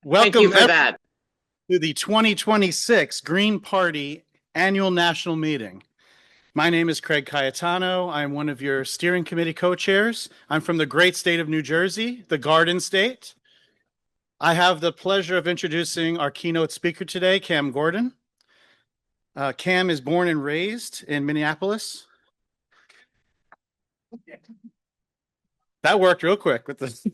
Thank you Welcome for that. to the 2026 Green Party Annual National Meeting. My name is Craig Cayetano. I'm one of your steering committee co-chairs. I'm from the great state of New Jersey, the Garden State. I have the pleasure of introducing our keynote speaker today, Cam Gordon. Cam is born and raised in Minneapolis. That worked real quick with this.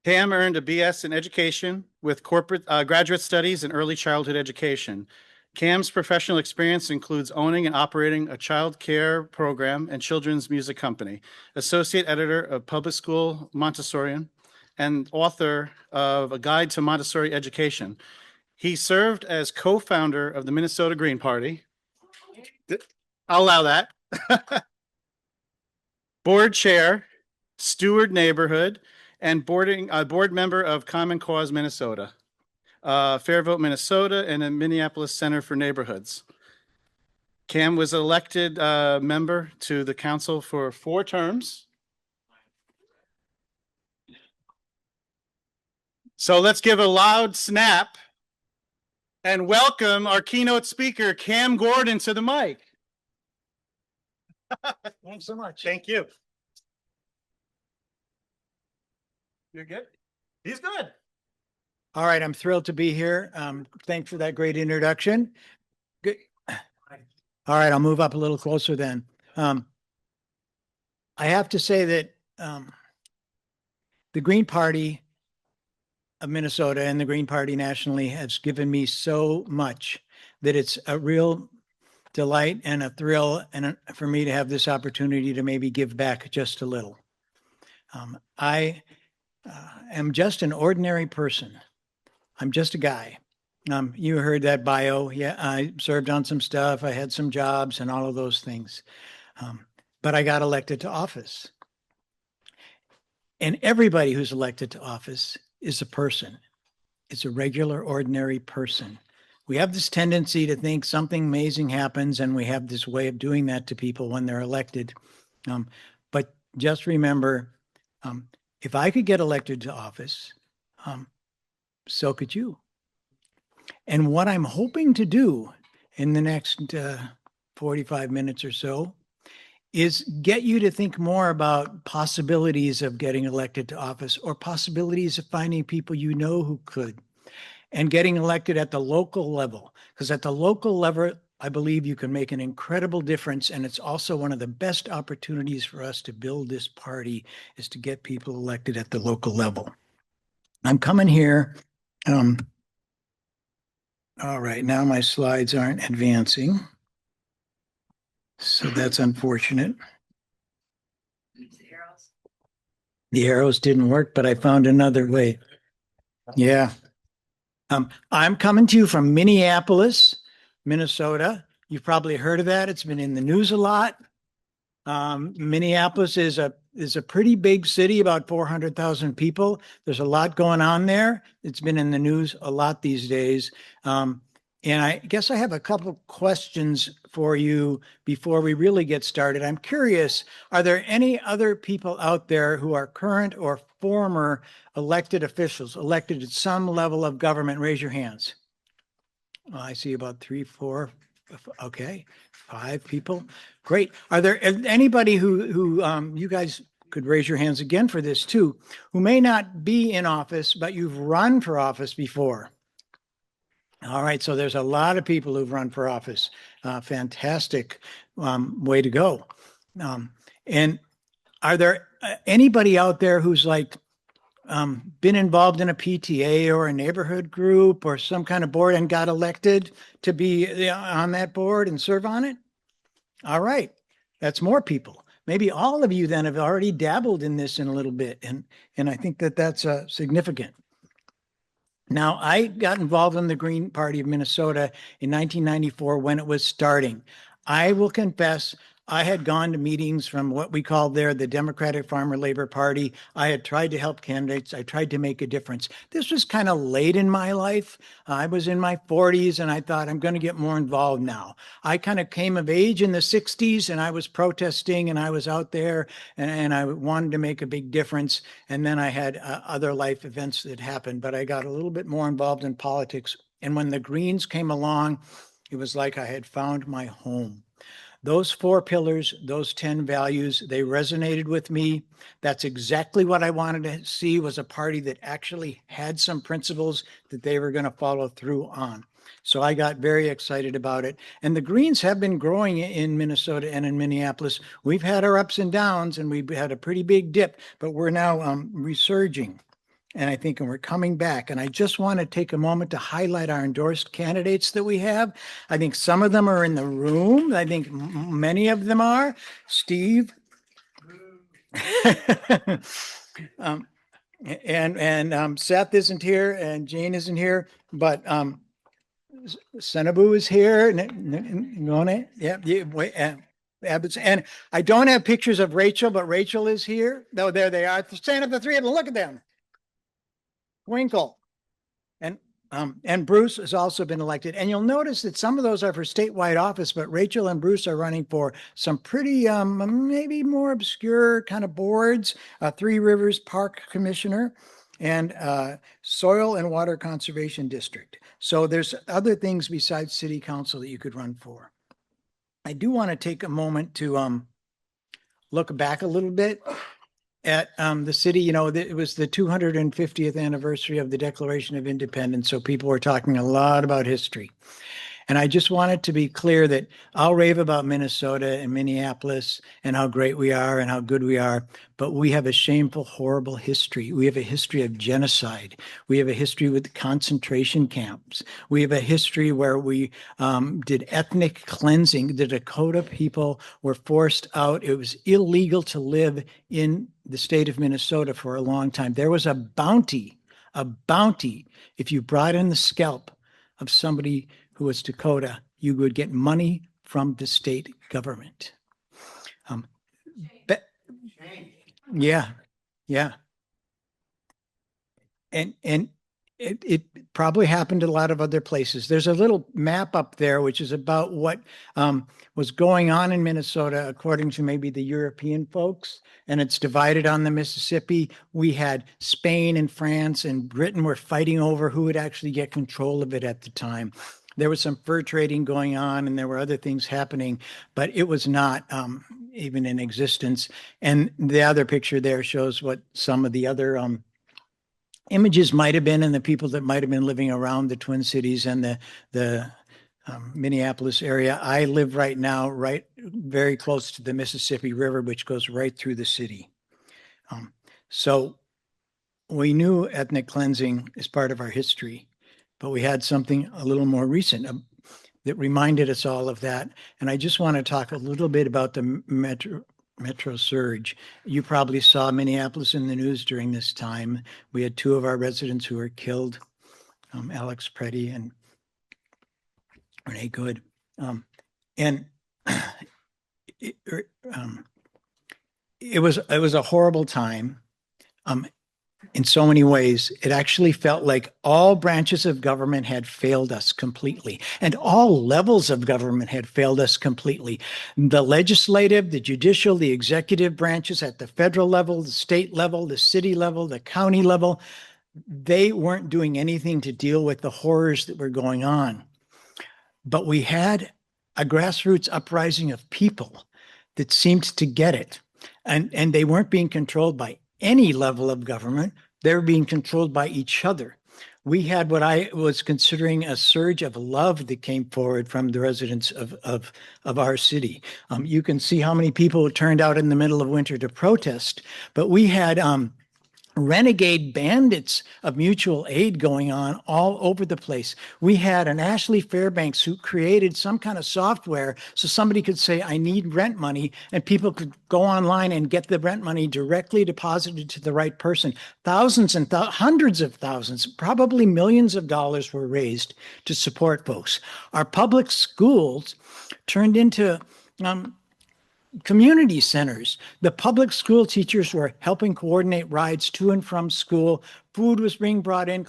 Cam earned a BS in education with corporate graduate studies in early childhood education. Cam's professional experience includes owning and operating a child care program and children's music company, associate editor of Public School Montessorian, and author of A Guide to Montessori Education. He served as co-founder of the Minnesota Green Party. I'll allow that. Board chair, Steward Neighborhood, and board member of Common Cause Minnesota, Fair Vote Minnesota, and the Minneapolis Center for Neighborhoods. Cam was elected member to the council for 4 terms. So let's give a loud snap and welcome our keynote speaker, Cam Gordon, to the mic. Thanks so much. Thank you. You're good? He's good. All right, I'm thrilled to be here. Thanks for that great introduction. Good. All right, I'll move up a little closer then. I have to say that the Green Party of Minnesota and the Green Party nationally has given me so much that it's a real delight and a thrill for me to have this opportunity to maybe give back just a little. I am just an ordinary person. I'm just a guy. You heard that bio. Yeah, I served on some stuff. I had some jobs and all of those things. But I got elected to office. And everybody who's elected to office is a person. It's a regular, ordinary person. We have this tendency to think something amazing happens, and we have this way of doing that to people when they're elected. But just remember, if I could get elected to office, so could you. And what I'm hoping to do in the next 45 minutes or so is get you to think more about possibilities of getting elected to office or possibilities of finding people you know who could and getting elected at the local level. Because at the local level, I believe you can make an incredible difference. And it's also one of the best opportunities for us to build this party is to get people elected at the local level. I'm coming here. All right, now my slides aren't advancing. So that's unfortunate. The arrows didn't work, but I found another way. Yeah. I'm coming to you from Minneapolis, Minnesota. You've probably heard of that. It's been in the news a lot. Minneapolis is a pretty big city, about 400,000 people. There's a lot going on there. It's been in the news a lot these days. And I guess I have a couple questions for you before we really get started. I'm curious, are there any other people out there who are current or former elected officials, elected at some level of government? Raise your hands. Well, I see about 3, 4, okay, 5 people. Great. Are there anybody who you guys could raise your hands again for this too, who may not be in office, but you've run for office before? All right, so there's a lot of people who've run for office. Fantastic way to go. And are there anybody out there who's like been involved in a PTA or a neighborhood group or some kind of board and got elected to be on that board and serve on it? All right, that's more people. Maybe all of you then have already dabbled in this in a little bit, and I think that that's significant. Now, I got involved in the Green Party of Minnesota in 1994 when it was starting. I will confess, I had gone to meetings from what we called there the Democratic Farmer Labor Party. I had tried to help candidates. I tried to make a difference. This was kind of late in my life. I was in my 40s and I thought I'm going to get more involved now. I kind of came of age in the 60s and I was protesting and I was out there and I wanted to make a big difference. And then I had other life events that happened, but I got a little bit more involved in politics. And when the Greens came along, it was like I had found my home. Those 4 pillars, those 10 values, they resonated with me. That's exactly what I wanted to see, was a party that actually had some principles that they were going to follow through on. So I got very excited about it. And the Greens have been growing in Minnesota and in Minneapolis. We've had our ups and downs and we've had a pretty big dip, but we're now resurging. And I think we're coming back. And I just want to take a moment to highlight our endorsed candidates that we have. I think some of them are in the room. I think many of them are. Steve. and Seth isn't here and Jane isn't here, but Senabu is here. And I don't have pictures of Rachel, but Rachel is here. No, there they are. Stand up, the three of them. Look at them. Winkle. And Bruce has also been elected. And you'll notice that some of those are for statewide office, but Rachel and Bruce are running for some pretty, maybe more obscure kind of boards. Three Rivers Park Commissioner and Soil and Water Conservation District. So there's other things besides city council that you could run for. I do want to take a moment to look back a little bit at the city. It was the 250th anniversary of the Declaration of Independence. So people were talking a lot about history. And I just wanted to be clear that I'll rave about Minnesota and Minneapolis and how great we are and how good we are, but we have a shameful, horrible history. We have a history of genocide. We have a history with concentration camps. We have a history where we did ethnic cleansing. The Dakota people were forced out. It was illegal to live in the state of Minnesota for a long time. There was a bounty if you brought in the scalp of somebody who was Dakota, you would get money from the state government. Yeah. And it probably happened a lot of other places. There's a little map up there, which is about what was going on in Minnesota, according to maybe the European folks, and it's divided on the Mississippi. We had Spain and France and Britain were fighting over who would actually get control of it at the time. There was some fur trading going on and there were other things happening, but it was not even in existence. And the other picture there shows what some of the other images might have been and the people that might have been living around the Twin Cities and the Minneapolis area. I live right now very close to the Mississippi River, which goes right through the city. So we knew ethnic cleansing is part of our history, but we had something a little more recent that reminded us all of that. And I just want to talk a little bit about the Metro surge. You probably saw Minneapolis in the news during this time. We had 2 of our residents who were killed, Alex Preddy and Renee Good. And it was a horrible time. In so many ways, it actually felt like all branches of government had failed us completely, and all levels of government had failed us completely. The legislative, the judicial, the executive branches at the federal level, the state level, the city level, the county level, they weren't doing anything to deal with the horrors that were going on. But we had a grassroots uprising of people that seemed to get it, and they weren't being controlled by any level of government. They're being controlled by each other. We had what I was considering a surge of love that came forward from the residents of our city. You can see how many people turned out in the middle of winter to protest, but we had renegade bandits of mutual aid going on all over the place. We had an Ashley Fairbanks who created some kind of software so somebody could say, I need rent money, and people could go online and get the rent money directly deposited to the right person. Thousands and hundreds of thousands, probably millions of dollars were raised to support folks. Our public schools turned into community centers. The public school teachers were helping coordinate rides to and from school. Food was being brought in,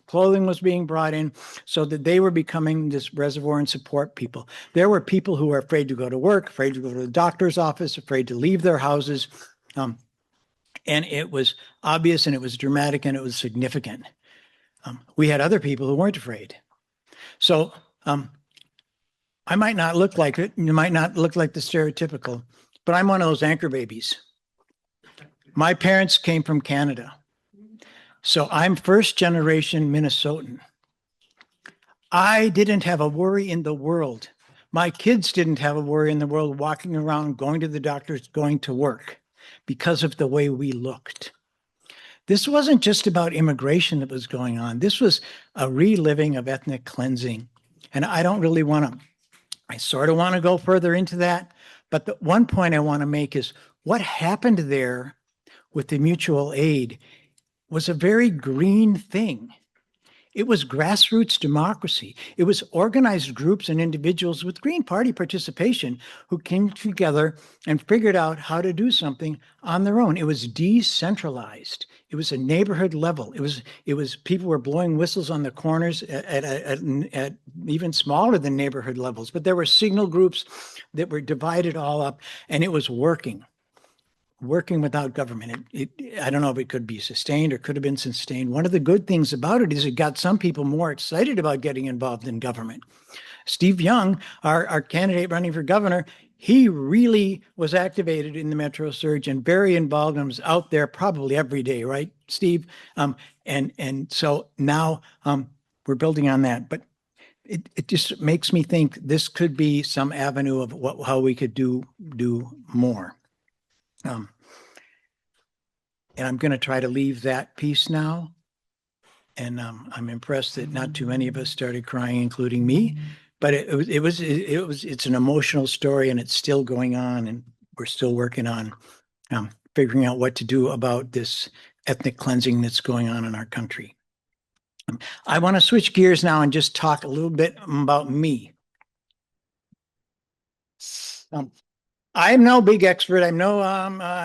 clothing was being brought in, so that they were becoming this reservoir and support people. There were people who were afraid to go to work, afraid to go to the doctor's office, afraid to leave their houses. And it was obvious and it was dramatic and it was significant. We had other people who weren't afraid. So I might not look like it. You might not look like the stereotypical, but I'm one of those anchor babies. My parents came from Canada. So I'm first generation Minnesotan. I didn't have a worry in the world. My kids didn't have a worry in the world walking around, going to the doctors, going to work because of the way we looked. This wasn't just about immigration that was going on. This was a reliving of ethnic cleansing. And I don't really want to, I sort of want to go further into that. But the one point I want to make is what happened there with the mutual aid was a very green thing. It was grassroots democracy. It was organized groups and individuals with Green Party participation who came together and figured out how to do something on their own. It was decentralized. It was a neighborhood level. It was people were blowing whistles on the corners at even smaller than neighborhood levels. But there were signal groups that were divided all up, and it was working without government. I don't know if it could be sustained or could have been sustained. One of the good things about it is it got some people more excited about getting involved in government. Steve Young, our candidate running for governor, he really was activated in the Metro Surge and very involved and was out there probably every day, right, Steve? And so now we're building on that. But it just makes me think this could be some avenue of how we could do more. And I'm going to try to leave that piece now. And I'm impressed that not too many of us started crying, including me. But it's an emotional story, and it's still going on, and we're still working on figuring out what to do about this ethnic cleansing that's going on in our country. I want to switch gears now and just talk a little bit about me. I'm no big expert. I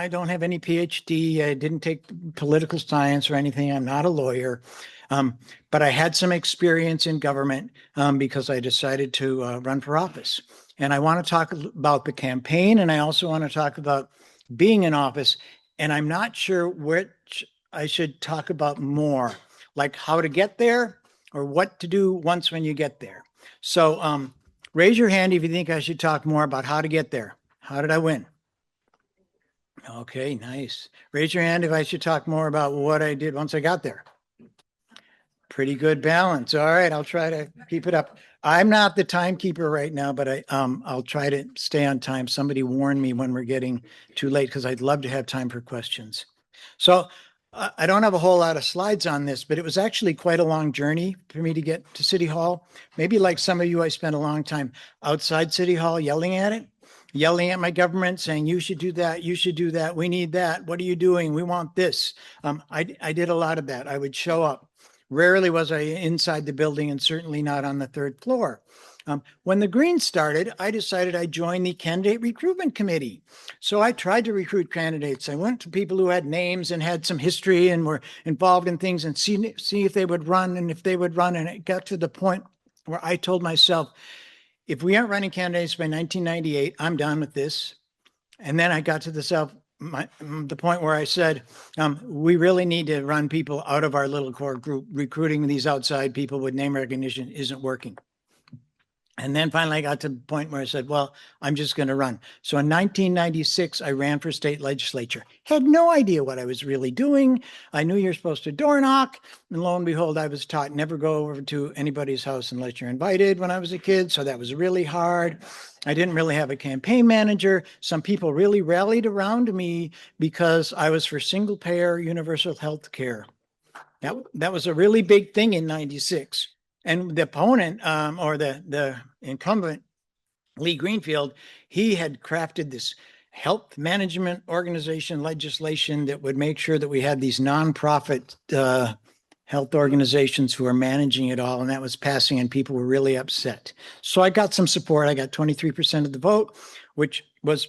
don't have any PhD. I didn't take political science or anything. I'm not a lawyer. But I had some experience in government because I decided to run for office. And I want to talk about the campaign, and I also want to talk about being in office. And I'm not sure which I should talk about more, like how to get there or what to do once when you get there. So raise your hand if you think I should talk more about how to get there. How did I win? Okay, nice. Raise your hand if I should talk more about what I did once I got there. Pretty good balance. All right, I'll try to keep it up. I'm not the timekeeper right now, but I'll try to stay on time. Somebody warned me when we're getting too late because I'd love to have time for questions. So I don't have a whole lot of slides on this, but it was actually quite a long journey for me to get to City Hall. Maybe like some of you, I spent a long time outside City Hall yelling at my government, saying, you should do that, you should do that, we need that, what are you doing, we want this. I did a lot of that. I would show up. Rarely was I inside the building, and certainly not on the third floor. When the Greens started, I decided I'd join the candidate recruitment committee. So I tried to recruit candidates. I went to people who had names and had some history and were involved in things and see if they would run, and if they would run. And it got to the point where I told myself, if we aren't running candidates by 1998, I'm done with this. And then I got to the point where I said, we really need to run people out of our little core group. Recruiting these outside people with name recognition isn't working. And then finally I got to the point where I said, well, I'm just going to run. So in 1996, I ran for state legislature. Had no idea what I was really doing. I knew you're supposed to door knock. And lo and behold, I was taught never go over to anybody's house unless you're invited when I was a kid. So that was really hard. I didn't really have a campaign manager. Some people really rallied around me because I was for single payer universal health care. That was a really big thing in 96. And the opponent or the incumbent, Lee Greenfield, he had crafted this health management organization legislation that would make sure that we had these nonprofit health organizations who are managing it all. And that was passing, and people were really upset. So I got some support. I got 23% of the vote, which was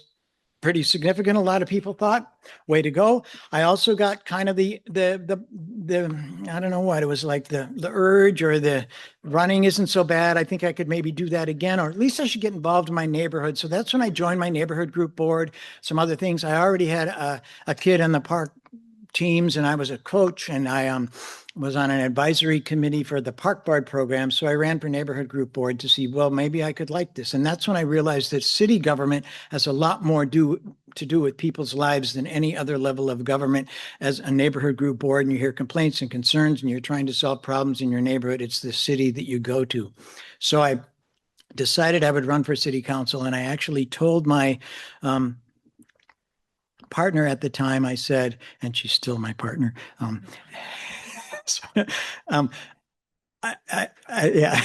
pretty significant. A lot of people thought, way to go. I also got kind of the I don't know what it was, like the urge, or the running isn't so bad. I think I could maybe do that again, or at least I should get involved in my neighborhood. So that's when I joined my neighborhood group board, some other things. I already had a kid in the park teams, and I was a coach, and I was on an advisory committee for the park board program. So I ran for neighborhood group board to see, well, maybe I could like this. And that's when I realized that city government has a lot more to do with people's lives than any other level of government. As a neighborhood group board, and you hear complaints and concerns, and you're trying to solve problems in your neighborhood, it's the city that you go to. So I decided I would run for city council, and I actually told my partner at the time, I said, and she's still my partner. um, yeah,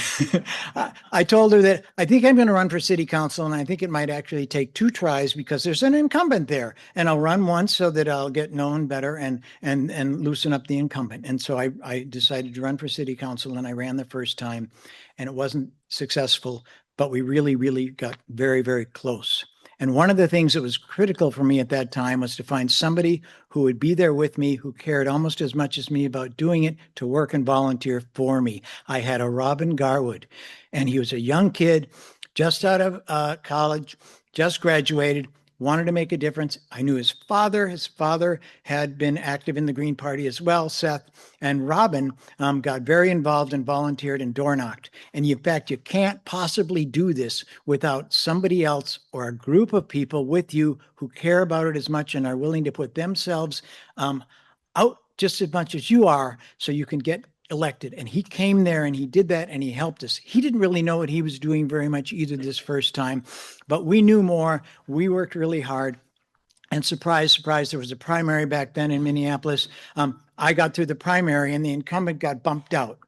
I told her that I think I'm going to run for city council, and I think it might actually take 2 tries because there's an incumbent there, and I'll run once so that I'll get known better and loosen up the incumbent. And so I decided to run for city council, and I ran the first time, and it wasn't successful, but we really got very, very close. And one of the things that was critical for me at that time was to find somebody who would be there with me, who cared almost as much as me about doing it, to work and volunteer for me. I had a Robin Garwood, and he was a young kid, just out of college, just graduated, wanted to make a difference. I knew his father. His father had been active in the Green Party as well, Seth. And Robin got very involved and volunteered and door knocked. And in fact, you can't possibly do this without somebody else or a group of people with you who care about it as much and are willing to put themselves out just as much as you are, so you can get elected. And he came there and he did that, and he helped us. He didn't really know what he was doing very much either this first time, but we knew more. We worked really hard. And surprise, surprise, there was a primary back then in Minneapolis. I got through the primary, and the incumbent got bumped out.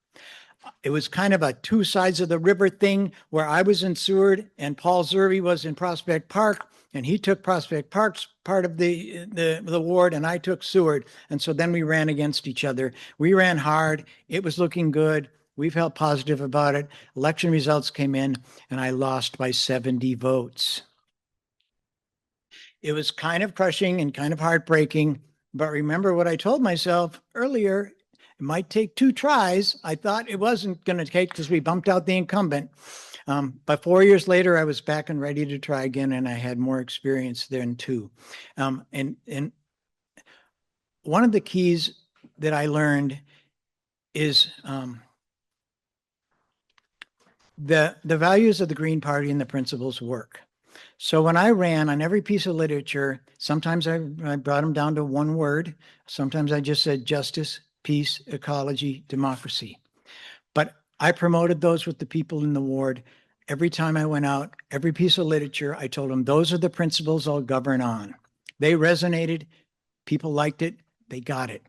It was kind of a 2 sides of the river thing, where I was in Seward and Paul Zerby was in Prospect Park, and he took Prospect Park's part of the ward, and I took Seward. And so then we ran against each other. We ran hard. It was looking good. We felt positive about it. Election results came in, and I lost by 70 votes. It was kind of crushing and kind of heartbreaking. But remember what I told myself earlier, it might take 2 tries. I thought it wasn't going to take, because we bumped out the incumbent. But 4 years later, I was back and ready to try again, and I had more experience then too. And one of the keys that I learned is the values of the Green Party and the principles work. So when I ran on every piece of literature, sometimes I brought them down to one word. Sometimes I just said justice, peace, ecology, democracy. But I promoted those with the people in the ward. Every time I went out, every piece of literature, I told them, those are the principles I'll govern on. They resonated. People liked it. They got it.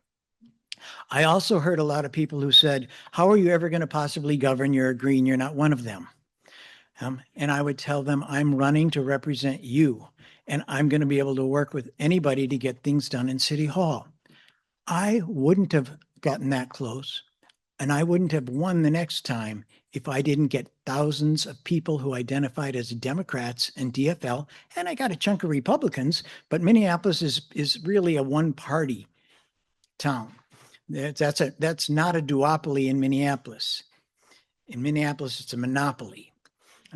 I also heard a lot of people who said, how are you ever going to possibly govern? You're a green. You're not one of them. And I would tell them, I'm running to represent you, and I'm going to be able to work with anybody to get things done in City Hall. I wouldn't have gotten that close, and I wouldn't have won the next time if I didn't get thousands of people who identified as Democrats and DFL, and I got a chunk of Republicans, but Minneapolis is really a one-party town. That's not a duopoly in Minneapolis. In Minneapolis, it's a monopoly.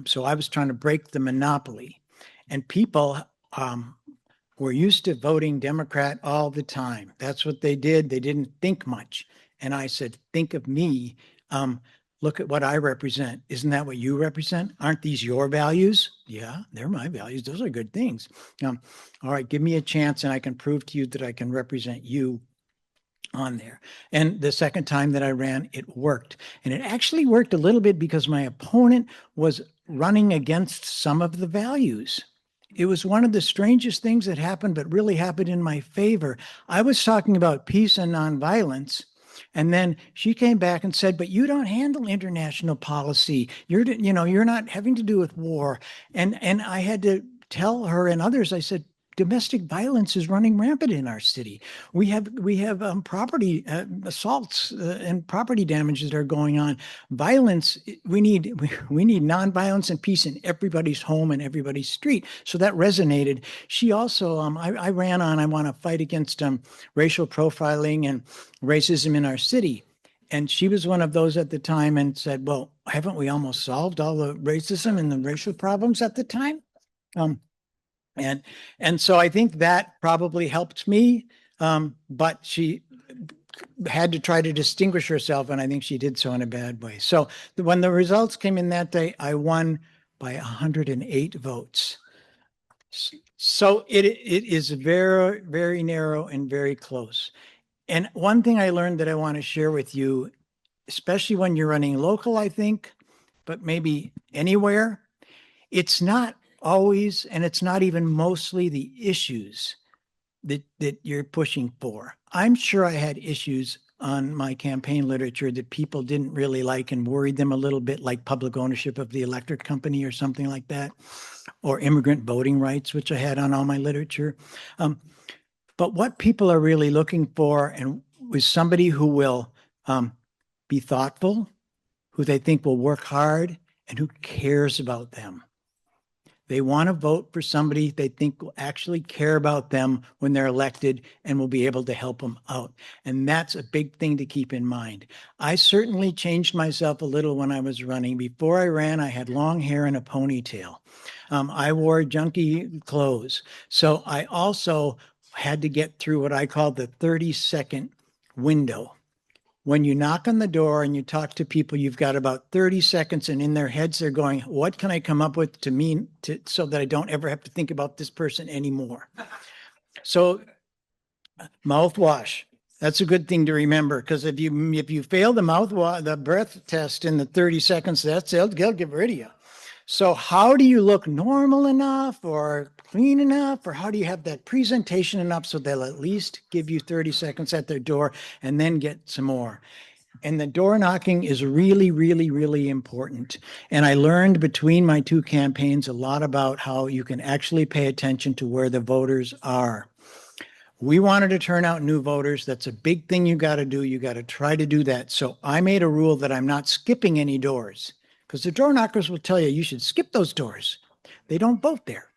So I was trying to break the monopoly, and people were used to voting Democrat all the time. That's what they did. They didn't think much. And I said, think of me. Look at what I represent. Isn't that what you represent? Aren't these your values? Yeah, they're my values. Those are good things. All right, give me a chance, and I can prove to you that I can represent you on there. And the second time that I ran, it worked. And it actually worked a little bit because my opponent was running against some of the values. It was one of the strangest things that happened, but really happened in my favor. I was talking about peace and nonviolence, and then she came back and said, but you don't handle international policy. You're not having to do with war. And I had to tell her and others, I said, domestic violence is running rampant in our city. We have property assaults and property damages that are going on. Violence. We need nonviolence and peace in everybody's home and everybody's street. So that resonated. She also, I ran on. I want to fight against racial profiling and racism in our city. And she was one of those at the time and said, well, haven't we almost solved all the racism and the racial problems at the time? And so I think that probably helped me. But she had to try to distinguish herself, and I think she did so in a bad way. So when the results came in that day, I won by 108 votes. So it is very, very narrow and very close. And one thing I learned that I want to share with you, especially when you're running local, I think, but maybe anywhere, it's not always, and it's not even mostly the issues that you're pushing for. I'm sure I had issues on my campaign literature that people didn't really like and worried them a little bit, like public ownership of the electric company or something like that, or immigrant voting rights, which I had on all my literature. But what people are really looking for and is somebody who will be thoughtful, who they think will work hard, and who cares about them. They want to vote for somebody they think will actually care about them when they're elected and will be able to help them out. And that's a big thing to keep in mind. I certainly changed myself a little when I was running. Before I ran, I had long hair and a ponytail. I wore junky clothes. So I also had to get through what I call the 30-second window. When you knock on the door and you talk to people, you've got about 30 seconds, and in their heads, they're going, what can I come up with so that I don't ever have to think about this person anymore? So mouthwash, that's a good thing to remember, because if you fail the breath test in the 30 seconds, they'll get rid of you. So how do you look normal enough or clean enough, or how do you have that presentation enough so they'll at least give you 30 seconds at their door and then get some more? And the door knocking is really, really, really important. And I learned between my two campaigns a lot about how you can actually pay attention to where the voters are. We wanted to turn out new voters. That's a big thing you got to do. You got to try to do that. So I made a rule that I'm not skipping any doors, because the door knockers will tell you should skip those doors. They don't vote there.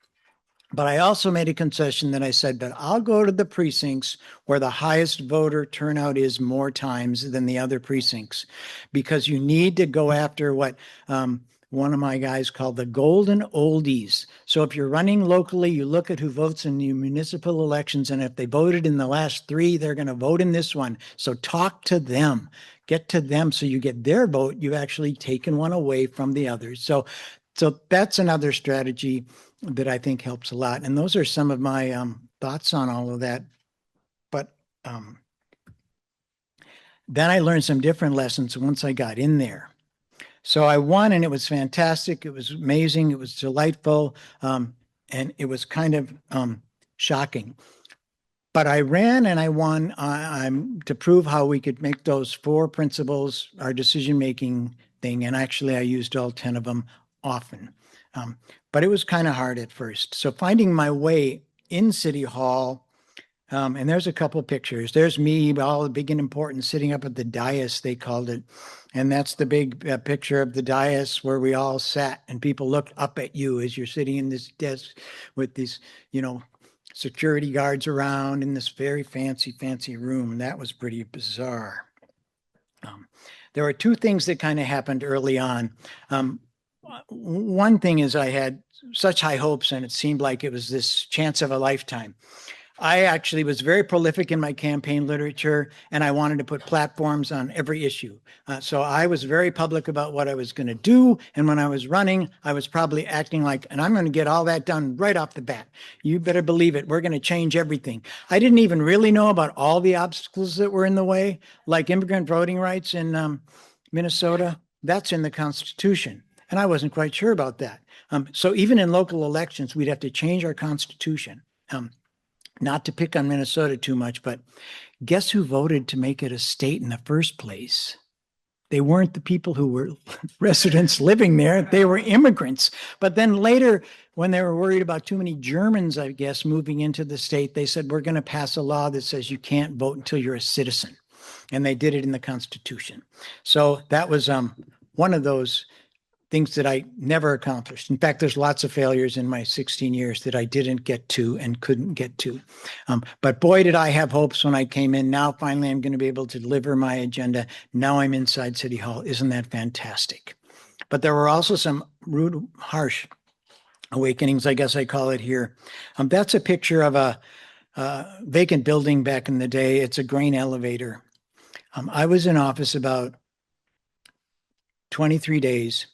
But I also made a concession that I said, but I'll go to the precincts where the highest voter turnout is more times than the other precincts, because you need to go after what one of my guys called the golden oldies. So if you're running locally, you look at who votes in the municipal elections, and if they voted in the last 3, they're going to vote in this one. So talk to them, get to them, so you get their vote. You've actually taken one away from the others. So that's another strategy that I think helps a lot. And those are some of my thoughts on all of that. But then I learned some different lessons once I got in there. So I won, and it was fantastic. It was amazing. It was delightful. And it was kind of shocking. But I ran and I won to prove how we could make those 4 principles our decision-making thing. And actually, I used all 10 of them often. But it was kind of hard at first. So finding my way in City Hall, and there's a couple of pictures. There's me, all big and important, sitting up at the dais, they called it. And that's the big picture of the dais where we all sat, and people looked up at you as you're sitting in this desk with these, security guards around in this very fancy, fancy room. That was pretty bizarre. There were 2 things that kind of happened early on. One thing is I had such high hopes, and it seemed like it was this chance of a lifetime. I actually was very prolific in my campaign literature, and I wanted to put platforms on every issue. So I was very public about what I was going to do. And when I was running, I was probably acting like, and I'm going to get all that done right off the bat. You better believe it. We're going to change everything. I didn't even really know about all the obstacles that were in the way, like immigrant voting rights in Minnesota. That's in the Constitution. And I wasn't quite sure about that. So even in local elections, we'd have to change our Constitution. Not to pick on Minnesota too much, but guess who voted to make it a state in the first place? They weren't the people who were residents living there. They were immigrants. But then later, when they were worried about too many Germans, I guess, moving into the state, they said, we're going to pass a law that says you can't vote until you're a citizen. And they did it in the Constitution. So that was one of those things that I never accomplished. In fact, there's lots of failures in my 16 years that I didn't get to and couldn't get to. But boy, did I have hopes when I came in. Now, finally, I'm going to be able to deliver my agenda. Now I'm inside City Hall. Isn't that fantastic? But there were also some rude, harsh awakenings, I guess I call it here. That's a picture of a vacant building back in the day. It's a grain elevator. I was in office about 23 days.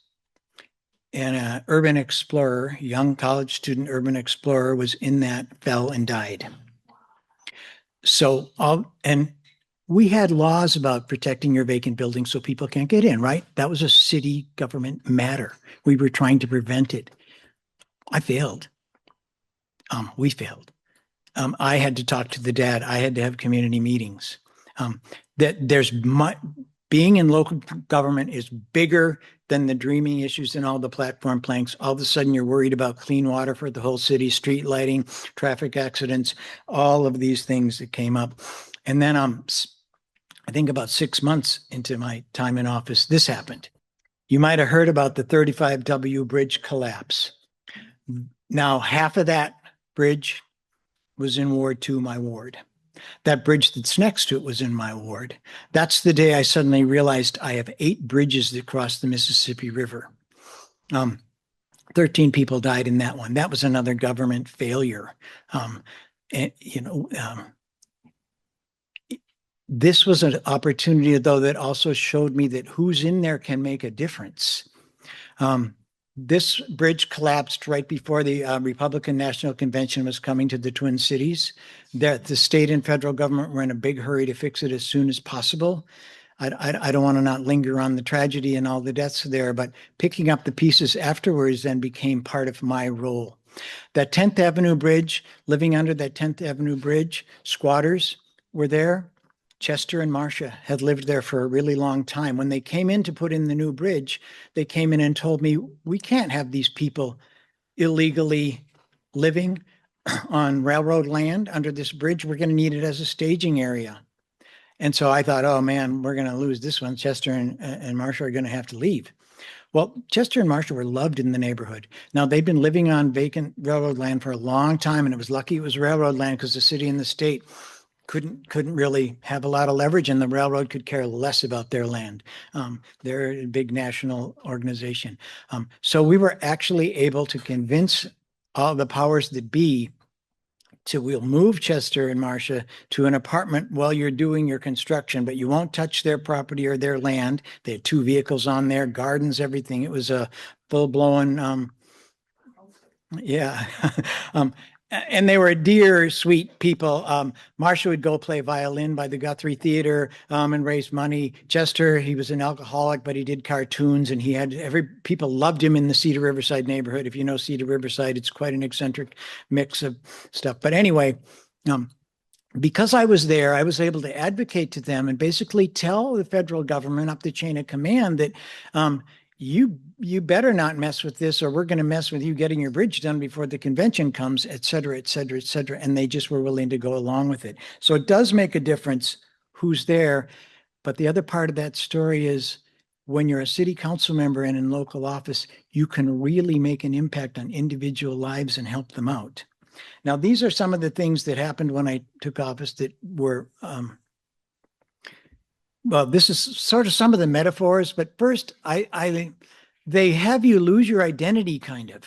And an urban explorer, young college student urban explorer, was in that, fell and died. So, and we had laws about protecting your vacant buildings so people can't get in, right? That was a city government matter. We were trying to prevent it. I failed. We failed. I had to talk to the dad. I had to have community meetings. Being in local government is bigger than the dreaming issues and all the platform planks. All of a sudden, you're worried about clean water for the whole city, street lighting, traffic accidents, all of these things that came up. And then I think about 6 months into my time in office, this happened. You might have heard about the 35W bridge collapse. Now, half of that bridge was in Ward 2, my ward. That bridge that's next to it was in my ward. That's the day I suddenly realized I have 8 bridges that cross the Mississippi River. 13 people died in that one. That was another government failure. This was an opportunity, though, that also showed me that who's in there can make a difference. This bridge collapsed right before the Republican National Convention was coming to the Twin Cities. The state and federal government were in a big hurry to fix it as soon as possible. I don't want to not linger on the tragedy and all the deaths there, but picking up the pieces afterwards then became part of my role. That 10th Avenue Bridge, living under that 10th Avenue Bridge, squatters were there. Chester and Marcia had lived there for a really long time. When they came in to put in the new bridge, they came in and told me, we can't have these people illegally living on railroad land under this bridge. We're going to need it as a staging area. And so I thought, oh man, we're going to lose this one. Chester and Marcia are going to have to leave. Well, Chester and Marcia were loved in the neighborhood. Now, they've been living on vacant railroad land for a long time, and it was lucky it was railroad land because the city and the state couldn't really have a lot of leverage, and the railroad could care less about their land. They're a big national organization. So we were actually able to convince all the powers that be we'll move Chester and Marcia to an apartment while you're doing your construction, but you won't touch their property or their land. They had 2 vehicles on there, gardens, everything. It was a full-blown, yeah. And they were dear, sweet people. Marcia would go play violin by the Guthrie Theater and raise money. Chester, he was an alcoholic, but he did cartoons, and people loved him in the Cedar Riverside neighborhood. If you know Cedar Riverside, it's quite an eccentric mix of stuff. But anyway, because I was there, I was able to advocate to them and basically tell the federal government up the chain of command that you better not mess with this, or we're going to mess with you getting your bridge done before the convention comes, et cetera, et cetera, et cetera. And they just were willing to go along with it. So it does make a difference who's there. But the other part of that story is when you're a city council member and in local office, you can really make an impact on individual lives and help them out. Now, these are some of the things that happened when I took office that were, well, this is sort of some of the metaphors, but first, they have you lose your identity, kind of.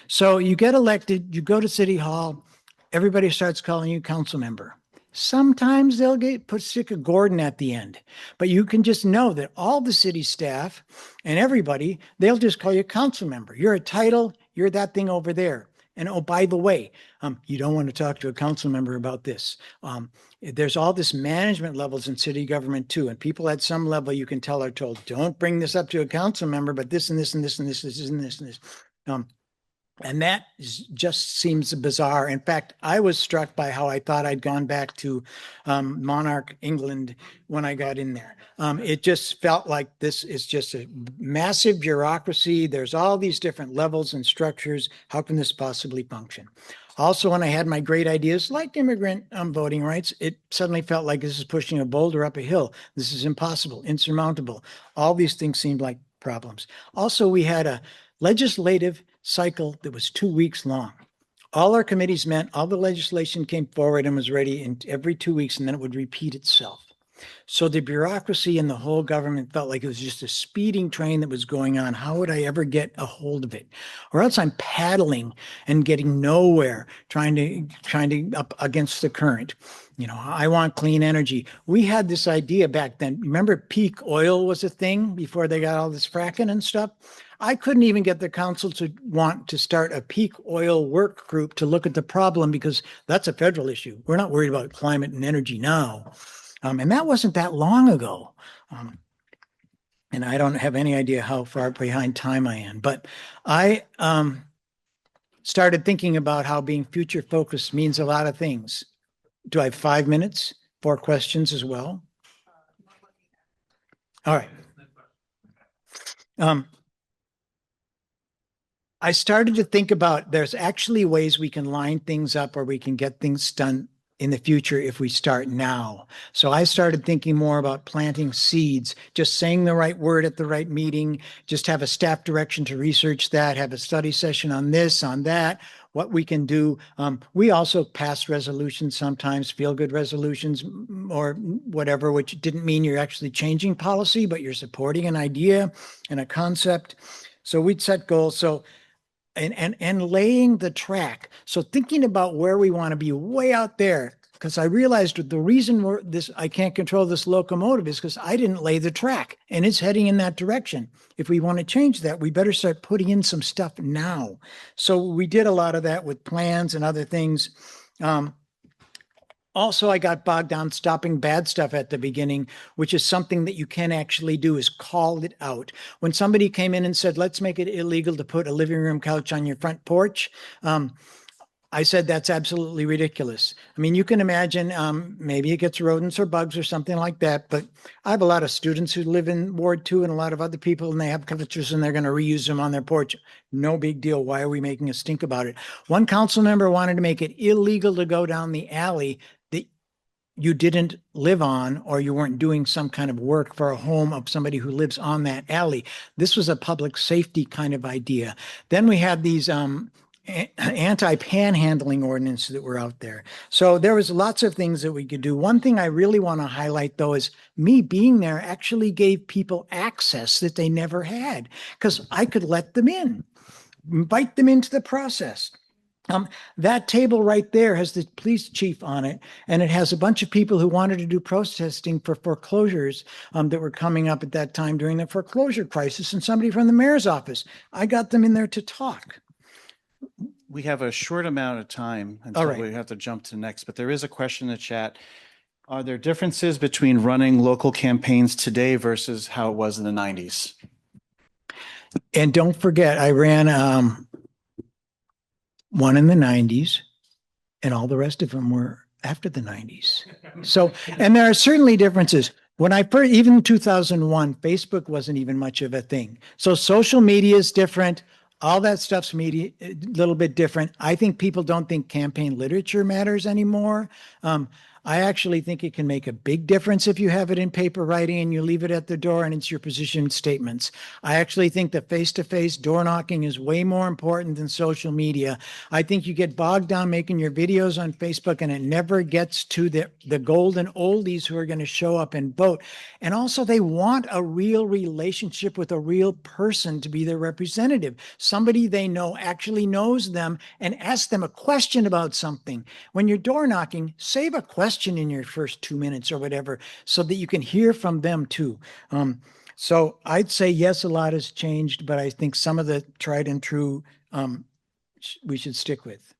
So you get elected, you go to City Hall, everybody starts calling you council member. Sometimes they'll stick a Gordon at the end, but you can just know that all the city staff and everybody, they'll just call you council member. You're a title, you're that thing over there. And oh, by the way, you don't want to talk to a council member about this. There's all this management levels in city government too. And people at some level you can tell are told, don't bring this up to a council member, but this and this and this and this and this and this and this. And that just seems bizarre. In fact, I was struck by how I thought I'd gone back to monarch England when I got in there. It just felt like this is just a massive bureaucracy. There's all these different levels and structures. How can this possibly function? Also, when I had my great ideas like immigrant voting rights, it suddenly felt like this is pushing a boulder up a hill. This is impossible, insurmountable. All these things seemed like problems. Also, we had a legislative cycle that was 2 weeks long. All our committees met, all the legislation came forward and was ready in every 2 weeks, and then it would repeat itself. So the bureaucracy and the whole government felt like it was just a speeding train that was going on. How would I ever get a hold of it? Or else I'm paddling and getting nowhere, trying to up against the current. I want clean energy. We had this idea back then. Remember, peak oil was a thing before they got all this fracking and stuff? I couldn't even get the council to want to start a peak oil work group to look at the problem because that's a federal issue. We're not worried about climate and energy now. And that wasn't that long ago. And I don't have any idea how far behind time I am, but I started thinking about how being future focused means a lot of things. Do I have 5 minutes for questions as well? All right. I started to think about there's actually ways we can line things up or we can get things done in the future if we start now. So I started thinking more about planting seeds, just saying the right word at the right meeting, just have a staff direction to research that, have a study session on this, on that, what we can do. We also pass resolutions sometimes, feel-good resolutions or whatever, which didn't mean you're actually changing policy, but you're supporting an idea and a concept. So we'd set goals. So and laying the track. So thinking about where we want to be way out there, because I realized the reason I can't control this locomotive is because I didn't lay the track and it's heading in that direction. If we want to change that, we better start putting in some stuff now. So we did a lot of that with plans and other things. Also, I got bogged down stopping bad stuff at the beginning, which is something that you can actually do, is call it out. When somebody came in and said, let's make it illegal to put a living room couch on your front porch, I said, that's absolutely ridiculous. I mean, you can imagine maybe it gets rodents or bugs or something like that, but I have a lot of students who live in Ward 2 and a lot of other people, and they have couches and they're going to reuse them on their porch. No big deal. Why are we making a stink about it? One council member wanted to make it illegal to go down the alley that you didn't live on, or you weren't doing some kind of work for a home of somebody who lives on that alley. This was a public safety kind of idea. Then we had these anti-panhandling ordinance that were out there. So there was lots of things that we could do. One thing I really want to highlight, though, is me being there actually gave people access that they never had, because I could let them in, invite them into the process. That table right there has the police chief on it, and it has a bunch of people who wanted to do protesting for foreclosures that were coming up at that time during the foreclosure crisis, and somebody from the mayor's office. I got them in there to talk. We have a short amount of time until we have to jump to next, but there is a question in the chat. Are there differences between running local campaigns today versus how it was in the 90s? And don't forget, I ran one in the 90s, and all the rest of them were after the 90s. So, and there are certainly differences. When I first, even 2001, Facebook wasn't even much of a thing. So social media is different. All that stuff's a little bit different. I think people don't think campaign literature matters anymore. I actually think it can make a big difference if you have it in paper writing and you leave it at the door and it's your position statements. I actually think that face-to-face door knocking is way more important than social media. I think you get bogged down making your videos on Facebook and it never gets to the golden oldies who are going to show up and vote. And also they want a real relationship with a real person to be their representative. Somebody they know actually knows them and ask them a question about something. When you're door knocking, save a question in your first 2 minutes or whatever, so that you can hear from them too. So I'd say yes, a lot has changed, but I think some of the tried and true we should stick with.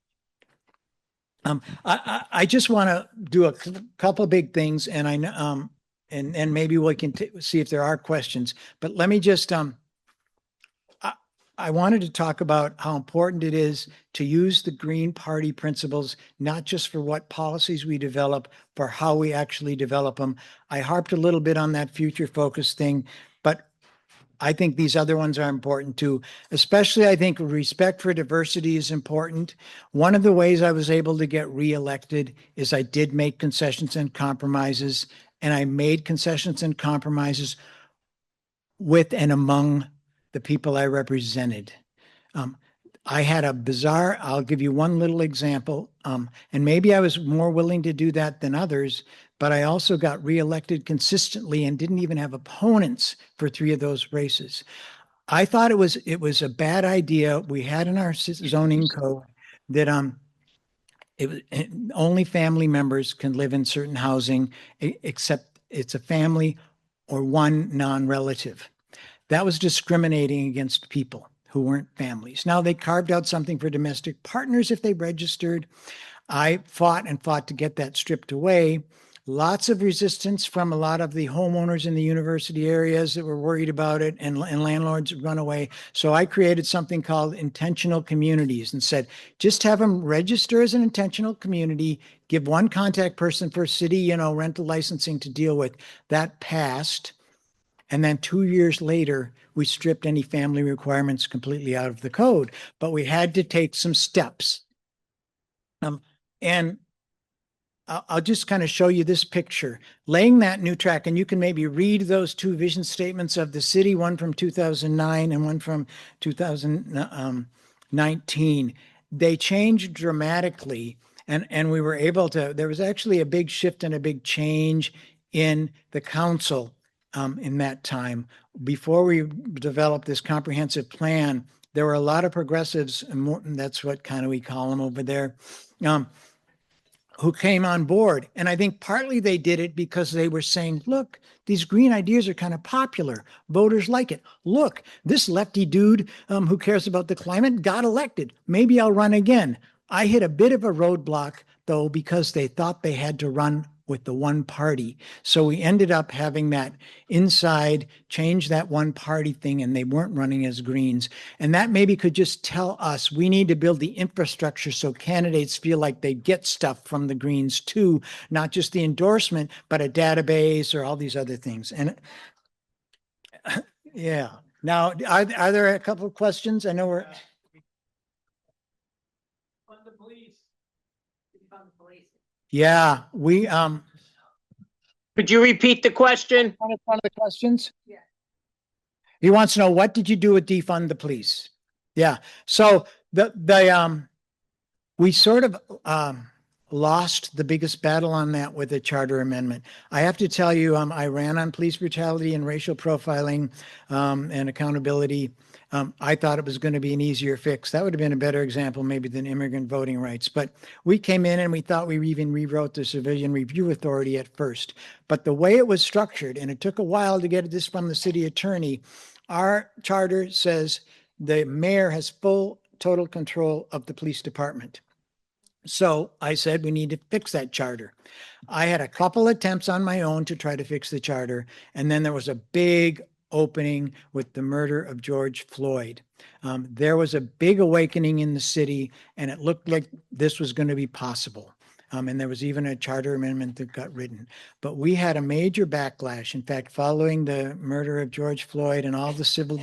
I just want to do a couple of big things, and I know, and maybe we can see if there are questions. But let me just I wanted to talk about how important it is to use the Green Party principles, not just for what policies we develop, for how we actually develop them. I harped a little bit on that future focus thing, but I think these other ones are important too. Especially, I think respect for diversity is important. One of the ways I was able to get reelected is I did make concessions and compromises, and I made concessions and compromises with and among the people I represented. Um, I had a bizarre, I'll give you one little example, and maybe I was more willing to do that than others, but I also got reelected consistently and didn't even have opponents for 3 of those races. I thought it was a bad idea. We had in our zoning code that it was only family members can live in certain housing except it's a family or one non-relative. That was discriminating against people who weren't families. Now they carved out something for domestic partners if they registered. I fought and fought to get that stripped away. Lots of resistance from a lot of the homeowners in the university areas that were worried about it, and landlords run away. So I created something called intentional communities and said, just have them register as an intentional community, give one contact person for city, rental licensing to deal with. That passed. And then 2 years later, we stripped any family requirements completely out of the code, but we had to take some steps. And I'll just kind of show you this picture, laying that new track, and you can maybe read those 2 vision statements of the city, one from 2009 and one from 2019. They changed dramatically, and we were able to, there was actually a big shift and a big change in the council in that time. Before we developed this comprehensive plan, there were a lot of progressives, and that's what kind of we call them over there, who came on board. And I think partly they did it because they were saying, look, these green ideas are kind of popular. Voters like it. Look, this lefty dude who cares about the climate got elected. Maybe I'll run again. I hit a bit of a roadblock, though, because they thought they had to run with the one party. So we ended up having that inside change that one party thing, and they weren't running as Greens. And that maybe could just tell us we need to build the infrastructure so candidates feel like they get stuff from the Greens too, not just the endorsement, but a database or all these other things. And yeah. Now, are there a couple of questions? I know we're. Yeah, we Could you repeat the question? one of the questions. Yeah. He wants to know, what did you do with defund the police? Yeah. So we sort of lost the biggest battle on that with the charter amendment. I have to tell you, I ran on police brutality and racial profiling and accountability. I thought it was going to be an easier fix. That would have been a better example maybe than immigrant voting rights. But we came in and we thought we even rewrote the Civilian Review Authority at first. But the way it was structured, and it took a while to get this from the city attorney, our charter says the mayor has full total control of the police department. So I said, we need to fix that charter. I had a couple attempts on my own to try to fix the charter. And then there was a big opening with the murder of George Floyd. There was a big awakening in the city, and it looked like this was going to be possible. And there was even a charter amendment that got written. But we had a major backlash. In fact, following the murder of George Floyd and all the civil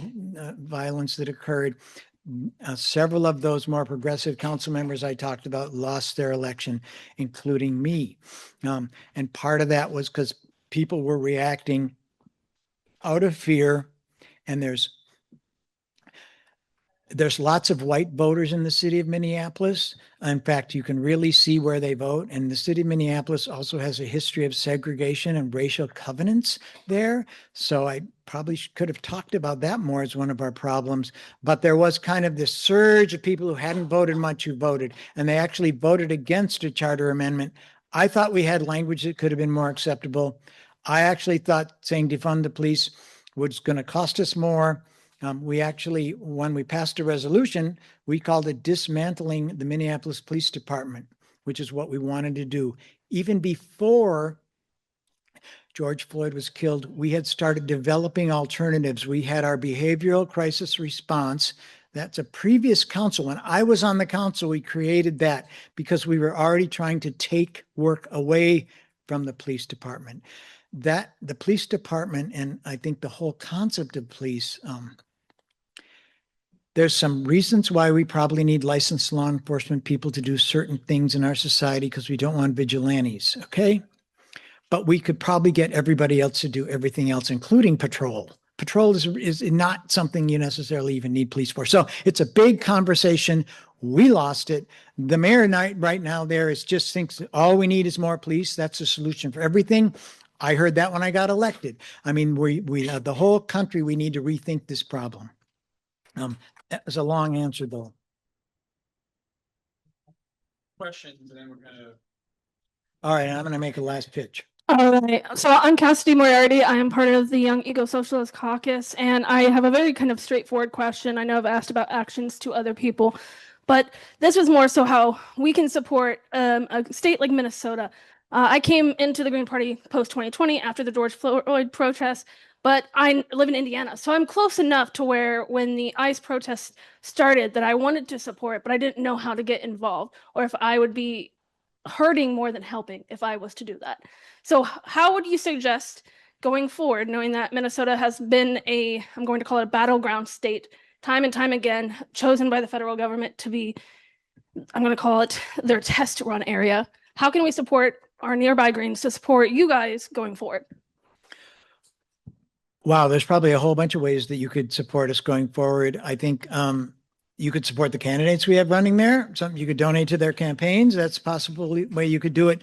violence that occurred, several of those more progressive council members I talked about lost their election, including me. And part of that was because people were reacting out of fear. And there's lots of white voters in the city of Minneapolis. In fact, you can really see where they vote. And the city of Minneapolis also has a history of segregation and racial covenants there. So I probably could have talked about that more as one of our problems. But there was kind of this surge of people who hadn't voted much who voted, and they actually voted against a charter amendment. I thought we had language that could have been more acceptable. I actually thought saying defund the police was going to cost us more. We actually, when we passed a resolution, we called it dismantling the Minneapolis Police Department, which is what we wanted to do. Even before George Floyd was killed, we had started developing alternatives. We had our behavioral crisis response That's a previous council. When I was on the council, we created that because we were already trying to take work away from the police department. That the police department, and I think the whole concept of police, there's some reasons why we probably need licensed law enforcement people to do certain things in our society because we don't want vigilantes, okay? But we could probably get everybody else to do everything else, including patrol. Patrol is not something you necessarily even need police for. So it's a big conversation. We lost it. The mayor right now there is just thinks all we need is more police. That's the solution for everything. I heard that when I got elected. I mean, we have the whole country. We need to rethink this problem. That was a long answer, though. Questions, and then we're gonna. All right, I'm going to make a last pitch. All right. So I'm Cassidy Moriarty. I am part of the Young Eco Socialist Caucus, and I have a very kind of straightforward question. I know I've asked about actions to other people, but this was more so how we can support a state like Minnesota. I came into the Green Party post 2020 after the George Floyd protests, but I live in Indiana, so I'm close enough to where when the ICE protests started that I wanted to support, but I didn't know how to get involved or if I would be hurting more than helping if I was to do that. So how would you suggest going forward, knowing that Minnesota has been I'm going to call it a battleground state, time and time again, chosen by the federal government to be, I'm going to call it their test run area. How can we support our nearby Greens to support you guys going forward? Wow, there's probably a whole bunch of ways that you could support us going forward. I think you could support the candidates we have running there. Something you could donate to their campaigns. That's a possible way you could do it.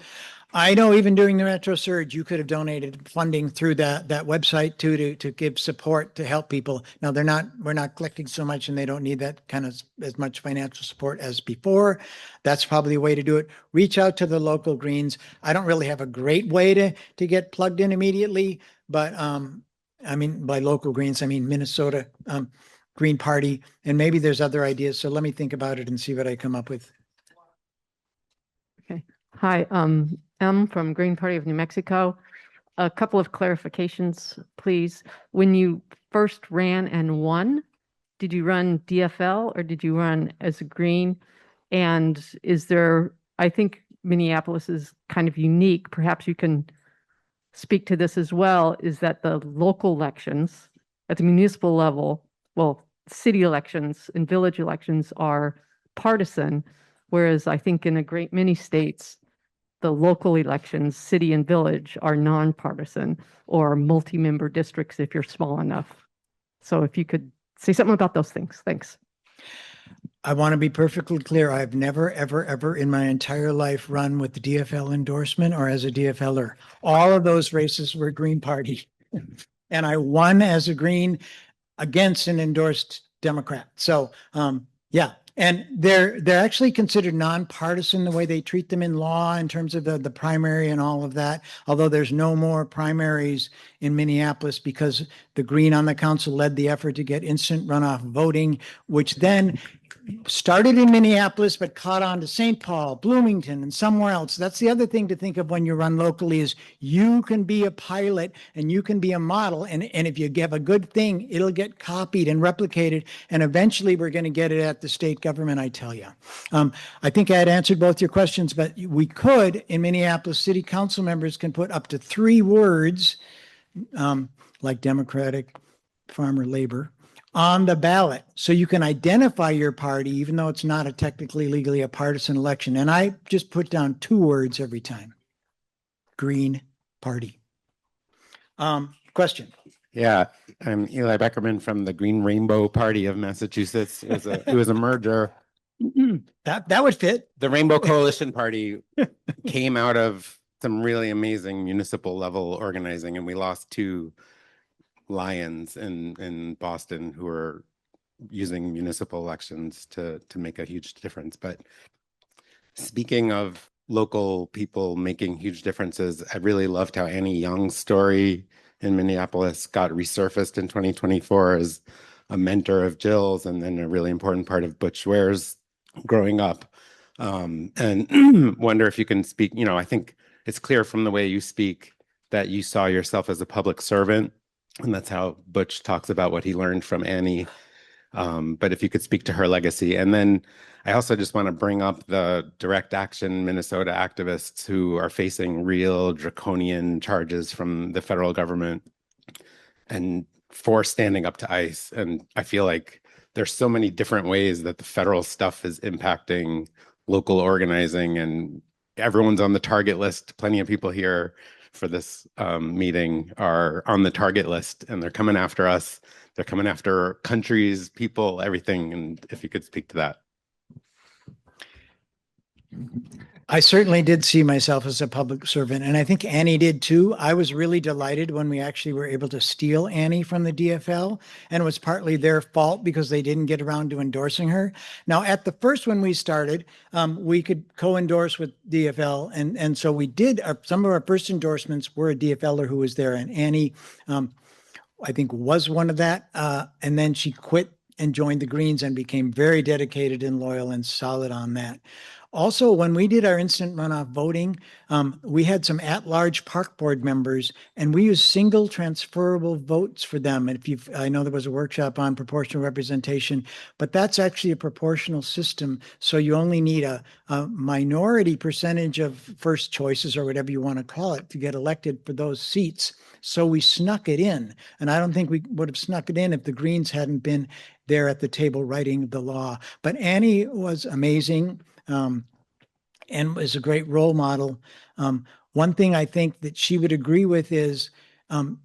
I know even during the Metro Surge, you could have donated funding through that website too to give support to help people. Now we're not collecting so much, and they don't need that kind of as much financial support as before. That's probably a way to do it. Reach out to the local Greens. I don't really have a great way to get plugged in immediately, but I mean by local Greens, I mean Minnesota Green Party, and maybe there's other ideas. So let me think about it and see what I come up with. Okay. Hi, M from Green Party of New Mexico. A couple of clarifications, please. When you first ran and won, did you run DFL or did you run as a Green? And is there, I think Minneapolis is kind of unique. Perhaps you can speak to this as well, is that the local elections at the municipal level, well, city elections and village elections are partisan, whereas I think in a great many states, the local elections, city and village, are nonpartisan or multi-member districts if you're small enough. So if you could say something about those things. Thanks. I want to be perfectly clear. I've never, ever, ever in my entire life run with the DFL endorsement or as a DFLer. All of those races were Green Party. And I won as a Green against an endorsed Democrat. So yeah. And they're actually considered nonpartisan the way they treat them in law in terms of the primary and all of that. Although there's no more primaries in Minneapolis because the Green on the council led the effort to get instant runoff voting, which then started in Minneapolis, but caught on to St. Paul, Bloomington, and somewhere else. That's the other thing to think of when you run locally is you can be a pilot and you can be a model. And if you have a good thing, it'll get copied and replicated. And eventually we're going to get it at the state government, I tell you. I think I had answered both your questions, but we could, in Minneapolis, city council members can put up to 3 words, like Democratic, Farmer, Labor, on the ballot. So you can identify your party, even though it's not technically legally a partisan election. And I just put down 2 words every time. Green Party. Question. Yeah, I'm Eli Beckerman from the Green Rainbow Party of Massachusetts. It was a merger. That would fit. The Rainbow Coalition Party came out of some really amazing municipal level organizing, and we lost 2 lions in Boston who are using municipal elections to make a huge difference. But speaking of local people making huge differences, I really loved how Annie Young's story in Minneapolis got resurfaced in 2024 as a mentor of Jill's and then a really important part of Butch Ware's growing up. And wonder if you can speak, I think it's clear from the way you speak that you saw yourself as a public servant. And that's how Butch talks about what he learned from Annie. But if you could speak to her legacy. And then I also just want to bring up the direct action Minnesota activists who are facing real draconian charges from the federal government and for standing up to ICE. And I feel like there's so many different ways that the federal stuff is impacting local organizing, and everyone's on the target list. Plenty of people here for this meeting are on the target list, and they're coming after us. They're coming after countries, people, everything. And if you could speak to that. I certainly did see myself as a public servant, and I think Annie did too. I was really delighted when we actually were able to steal Annie from the DFL, and it was partly their fault because they didn't get around to endorsing her. Now, at the first when we started, we could co-endorse with DFL, and so we did. Some of our first endorsements were a DFLer who was there, and Annie, I think, was one of that, and then she quit and joined the Greens and became very dedicated and loyal and solid on that. Also, when we did our instant runoff voting, we had some at-large park board members, and we used single transferable votes for them. And I know there was a workshop on proportional representation, but that's actually a proportional system. So you only need a minority percentage of first choices, or whatever you want to call it, to get elected for those seats. So we snuck it in, and I don't think we would have snuck it in if the Greens hadn't been there at the table writing the law. But Annie was amazing. And is a great role model. One thing I think that she would agree with is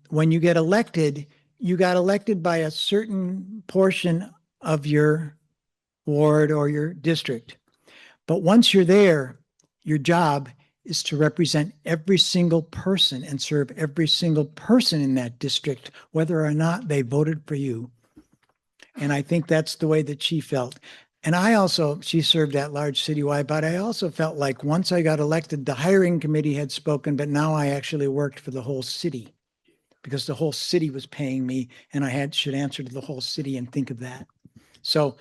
when you get elected, you got elected by a certain portion of your ward or your district. But once you're there, your job is to represent every single person and serve every single person in that district, whether or not they voted for you. And I think that's the way that she felt. And she served at large citywide, but I also felt like once I got elected, the hiring committee had spoken, but now I actually worked for the whole city because the whole city was paying me, and I should answer to the whole city and think of that. So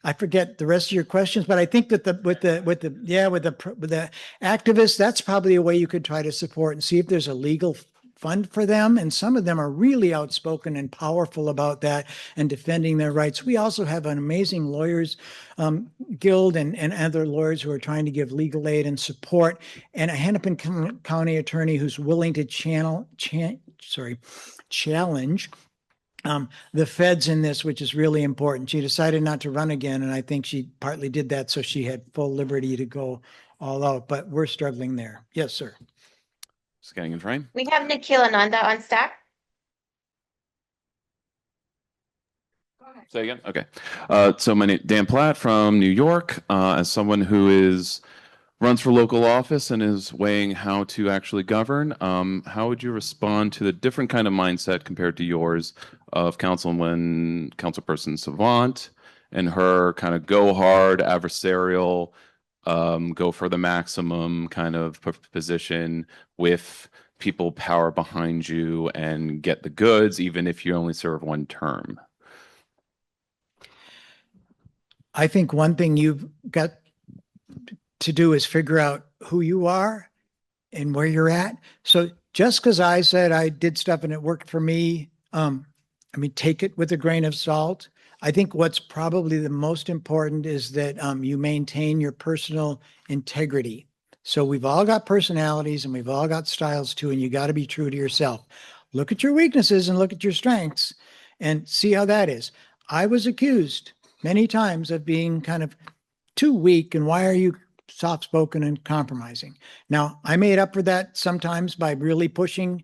I forget the rest of your questions, but I think that with the activists, that's probably a way you could try to support and see if there's a legal fund for them. And some of them are really outspoken and powerful about that and defending their rights. We also have an amazing lawyers guild and other lawyers who are trying to give legal aid and support, and a Hennepin County attorney who's willing to challenge the feds in this, which is really important. She decided not to run again, and I think she partly did that so she had full liberty to go all out, but we're struggling there. Yes, sir. Scanning in frame. We have Nikhil Ananda on stack. Say again. Okay. So my name Dan Platt from New York. As someone who runs for local office and is weighing how to actually govern, how would you respond to the different kind of mindset compared to yours of Councilperson Savant and her kind of go hard, adversarial, go for the maximum kind of position with people power behind you and get the goods, even if you only serve one term? I think one thing you've got to do is figure out who you are and where you're at. So just because I said I did stuff and it worked for me, take it with a grain of salt. I think what's probably the most important is that you maintain your personal integrity. So we've all got personalities and we've all got styles too, and you got to be true to yourself. Look at your weaknesses and look at your strengths and see how that is. I was accused many times of being kind of too weak, and why are you soft-spoken and compromising? Now, I made up for that sometimes by really pushing,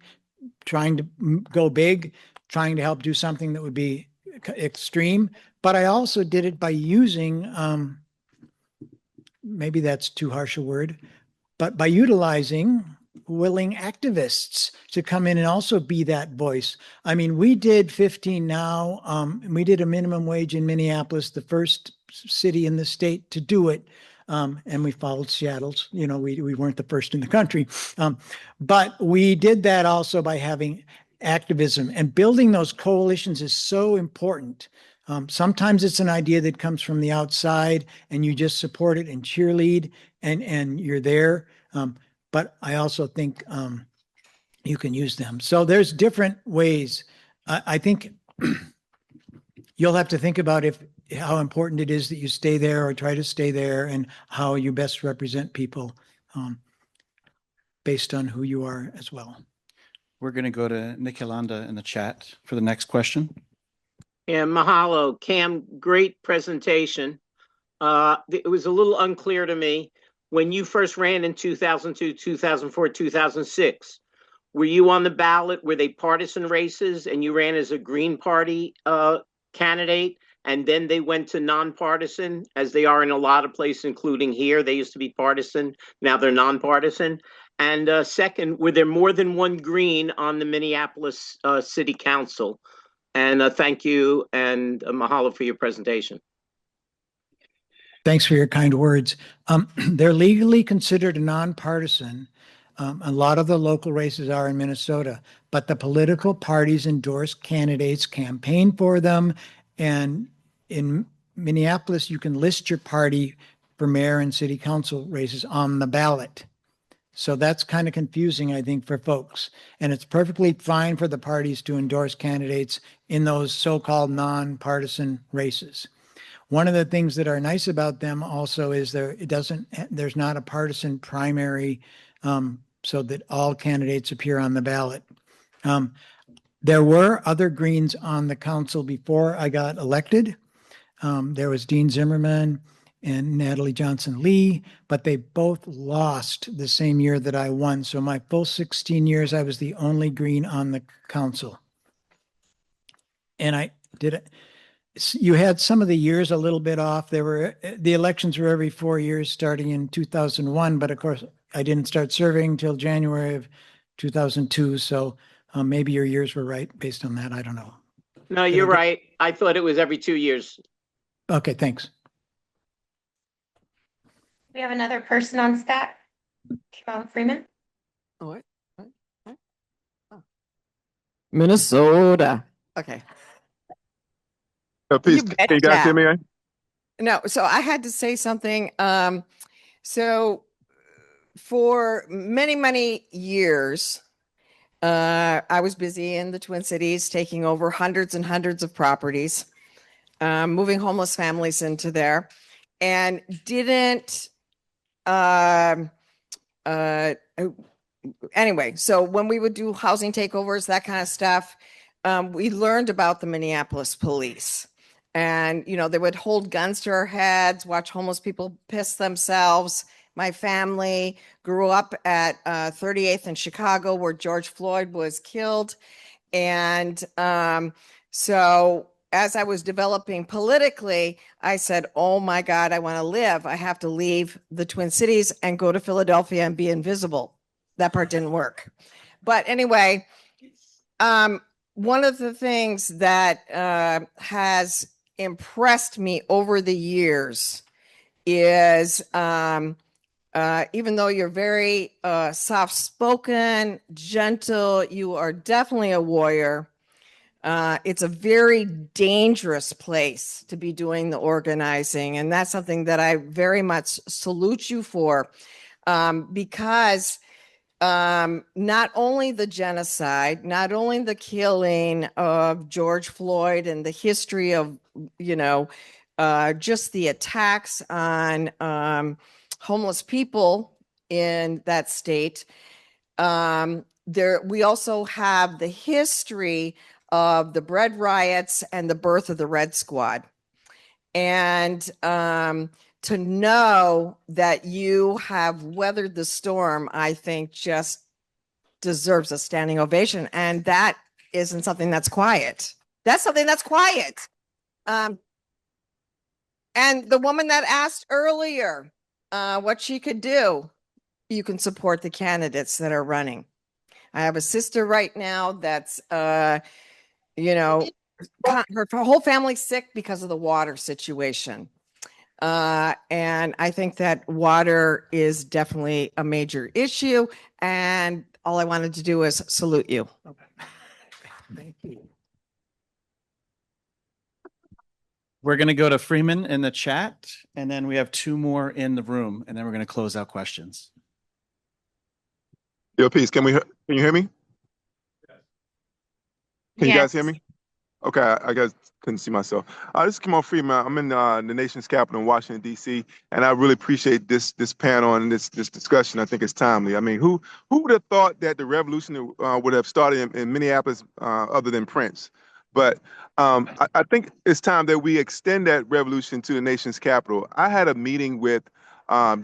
trying to go big, trying to help do something that would be extreme, but I also did it by using, maybe that's too harsh a word, but by utilizing willing activists to come in and also be that voice. I mean, we did 15 Now, and we did a minimum wage in Minneapolis, the first city in the state to do it. And we followed Seattle's, we weren't the first in the country. But we did that also by having activism, and building those coalitions is so important. Sometimes it's an idea that comes from the outside and you just support it and cheerlead and you're there. But I also think you can use them. So there's different ways. I think you'll have to think about how important it is that you stay there or try to stay there and how you best represent people based on who you are as well. We're going to go to Nick Yolanda in the chat for the next question. Yeah, mahalo. Cam, great presentation. It was a little unclear to me. When you first ran in 2002, 2004, 2006, were you on the ballot? Were they partisan races and you ran as a Green Party candidate? And then they went to nonpartisan, as they are in a lot of places, including here. They used to be partisan. Now they're nonpartisan. And second, were there more than one Green on the Minneapolis City Council? And thank you and mahalo for your presentation. Thanks for your kind words. They're legally considered nonpartisan. A lot of the local races are in Minnesota, but the political parties endorse candidates, campaign for them. And in Minneapolis, you can list your party for mayor and city council races on the ballot. So that's kind of confusing, I think, for folks. And it's perfectly fine for the parties to endorse candidates in those so-called nonpartisan races. One of the things that are nice about them also is there's not a partisan primary, so that all candidates appear on the ballot. There were other Greens on the council before I got elected. There was Dean Zimmerman and Natalie Johnson Lee, but they both lost the same year that I won. So my full 16 years, I was the only Green on the council. And I did it. You had some of the years a little bit off. The elections were every 4 years starting in 2001, but of course I didn't start serving until January of 2002. So maybe your years were right based on that. I don't know. No, you're right. I thought it was every 2 years. Okay, thanks. We have another person on stack. Freeman. Oh, what? Oh. Minnesota. Okay. Please, You can you guys hear betcha. me? No, so I had to say something. So for many, many years, I was busy in the Twin Cities, taking over hundreds and hundreds of properties, moving homeless families into there, and didn't. Anyway, so when we would do housing takeovers, that kind of stuff, we learned about the Minneapolis police. And, you know, they would hold guns to our heads, watch homeless people piss themselves. My family grew up at 38th in Chicago, where George Floyd was killed. And so as I was developing politically, I said, oh my God, I want to live. I have to leave the Twin Cities and go to Philadelphia and be invisible. That part didn't work. But anyway, one of the things that has impressed me over the years is even though you're very soft-spoken, gentle, you are definitely a warrior. It's a very dangerous place to be doing the organizing. And that's something that I very much salute you for, because not only the genocide, not only the killing of George Floyd and the history of, you know, just the attacks on homeless people in that state. We also have the history of the bread riots and the birth of the Red Squad. And to know that you have weathered the storm, I think just deserves a standing ovation. And that isn't something that's quiet. That's something that's quiet. And the woman that asked earlier what she could do, you can support the candidates that are running. I have a sister right now that's, you know, her whole family's sick because of the water situation. And I think that water is definitely a major issue. And all I wanted to do is salute you. Okay. Thank you. We're going to go to Freeman in the chat, and then we have two more in the room, and then we're going to close out questions. Yo, peace. Can you hear me? Can you guys hear me? Okay, I guess couldn't see myself. This is Kimon Freeman. I'm in the nation's capital in Washington, D.C., and I really appreciate this panel and this discussion. I think it's timely. I mean, who would have thought that the revolution would have started in Minneapolis other than Prince? But I think it's time that we extend that revolution to the nation's capital. I had a meeting with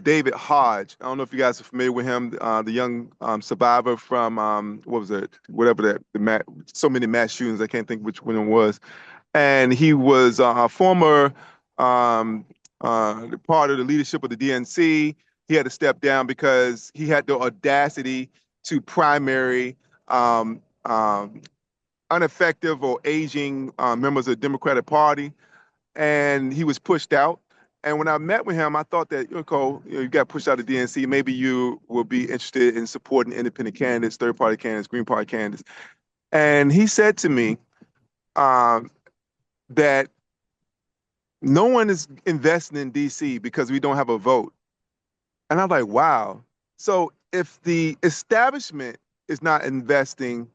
David Hodge. I don't know if you guys are familiar with him, the young survivor from what was it? Whatever so many mass shootings. I can't think which one it was. And he was a former part of the leadership of the DNC. He had to step down because he had the audacity to primary ineffective or aging members of the Democratic Party, and he was pushed out. And when I met with him, I thought that, you got pushed out of DNC. Maybe you will be interested in supporting independent candidates, third-party candidates, Green Party candidates. And he said to me that no one is investing in DC because we don't have a vote. And I'm like, wow. So if the establishment is not investing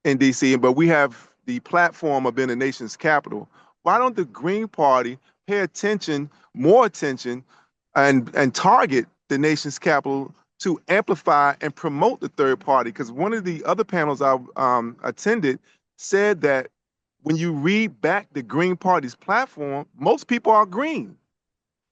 in DC, but we have the platform of being the nation's capital, why don't the Green Party pay attention, more attention, and target the nation's capital to amplify and promote the third party? Because one of the other panels I attended said that when you read back the Green Party's platform, most people are green.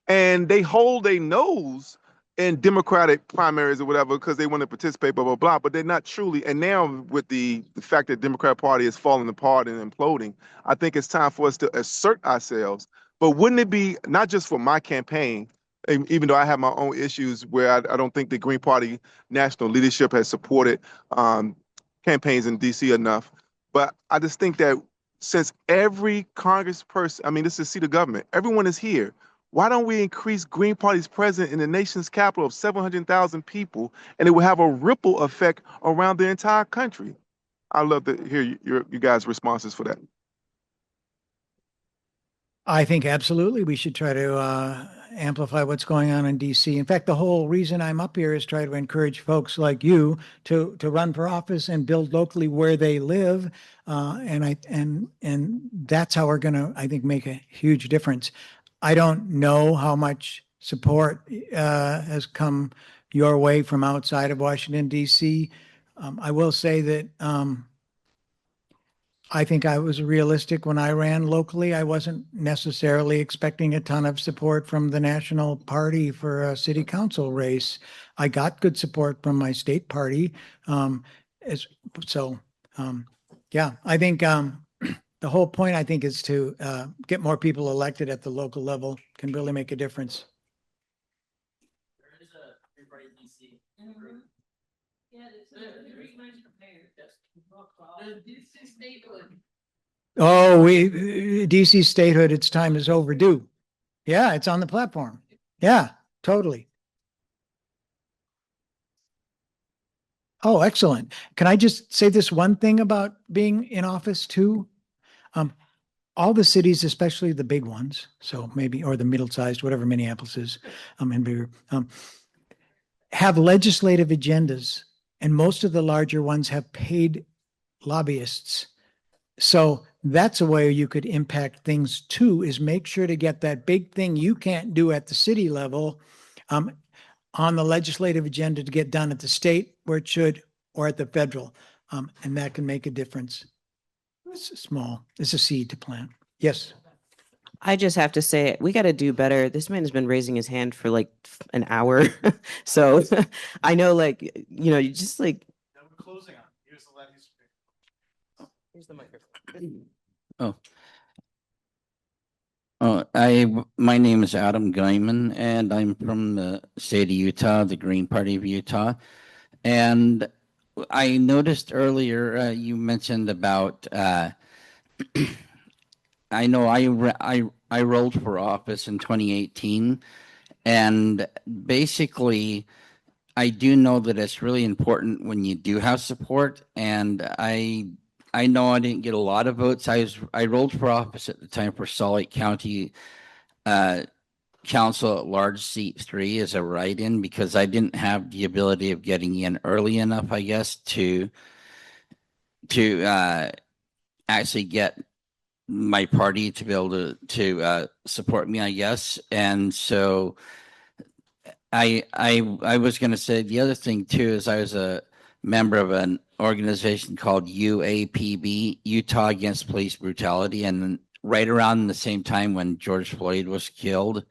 And they hold a nose in Democratic primaries or whatever because they want to participate, blah, blah, blah, but they're not truly. And now with the fact that the Democratic Party is falling apart and imploding, I think it's time for us to assert ourselves. But wouldn't it be, not just for my campaign, even though I have my own issues where I don't think the Green Party national leadership has supported campaigns in DC enough, but I just think that since every congressperson, I mean, this is the seat of government, everyone is here. Why don't we increase Green Party's presence in the nation's capital of 700,000 people, and it will have a ripple effect around the entire country? I'd love to hear you guys' responses for that. I think absolutely we should try to amplify what's going on in DC. In fact, the whole reason I'm up here is try to encourage folks like you to run for office and build locally where they live. And that's how we're going to, I think, make a huge difference. I don't know how much support has come your way from outside of Washington, D.C. I will say that I think I was realistic when I ran locally. I wasn't necessarily expecting a ton of support from the national party for a city council race. I got good support from my state party. Yeah, I think the whole point, I think, is to get more people elected at the local level can really make a difference. There is a Green Party DC. Yeah, Oh, DC statehood, its time is overdue. Yeah, it's on the platform. Yeah, totally. Oh, excellent. Can I just say this one thing about being in office too? All the cities, especially the big ones, so maybe, or the middle-sized, whatever Minneapolis is, and bigger, have legislative agendas, and most of the larger ones have paid lobbyists. So that's a way you could impact things too, is make sure to get that big thing you can't do at the city level on the legislative agenda to get done at the state where it should, or at the federal. And that can make a difference. It's small. It's a seed to plant. Yes. I just have to say, we got to do better. This man has been raising his hand for like an hour. So I know, like, you just like. We're closing on. Here's the last. Here's the microphone. My name is Adam Guyman, and I'm from the state of Utah, the Green Party of Utah. And I noticed earlier you mentioned about I know I rolled for office in 2018, and basically I do know that it's really important when you do have support. And I know I didn't get a lot of votes. I rolled for office at the time for Salt Lake County Council at Large Seat 3 as a write-in, because I didn't have the ability of getting in early enough, I guess, to actually get my party to be able to support me, I guess. And so I was going to say the other thing too is I was a member of an organization called UAPB, Utah Against Police Brutality, and right around the same time when George Floyd was killed,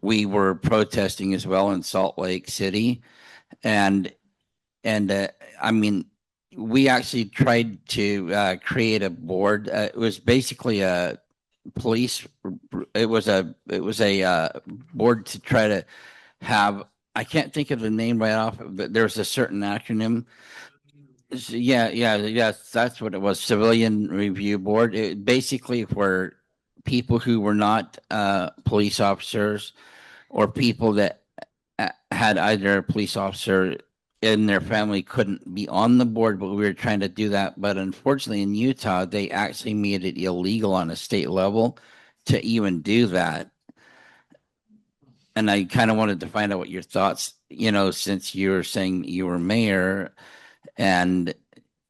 we were protesting as well in Salt Lake City, and I mean, we actually tried to create a board. It was basically a police. It was a board to try to have. I can't think of the name right off, but there's a certain acronym. Yeah, that's what it was. Civilian Review Board. It basically were people who were not police officers or people that had either a police officer in their family couldn't be on the board, but we were trying to do that. But unfortunately, in Utah, they actually made it illegal on a state level to even do that. And I kind of wanted to find out what your thoughts, since you were saying you were mayor and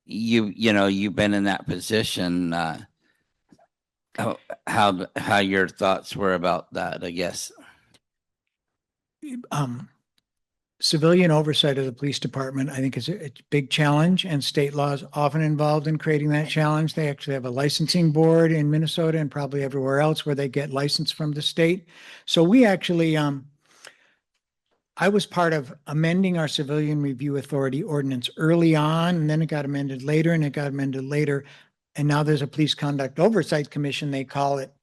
you've been in that position, how your thoughts were about that, I guess. Civilian oversight of the police department, I think, is a big challenge, and state law is often involved in creating that challenge. They actually have a licensing board in Minnesota and probably everywhere else where they get license from the state. So we actually, I was part of amending our Civilian Review Authority ordinance early on, and then it got amended later, and it got amended later. And now there's a Police Conduct Oversight Commission, they call it.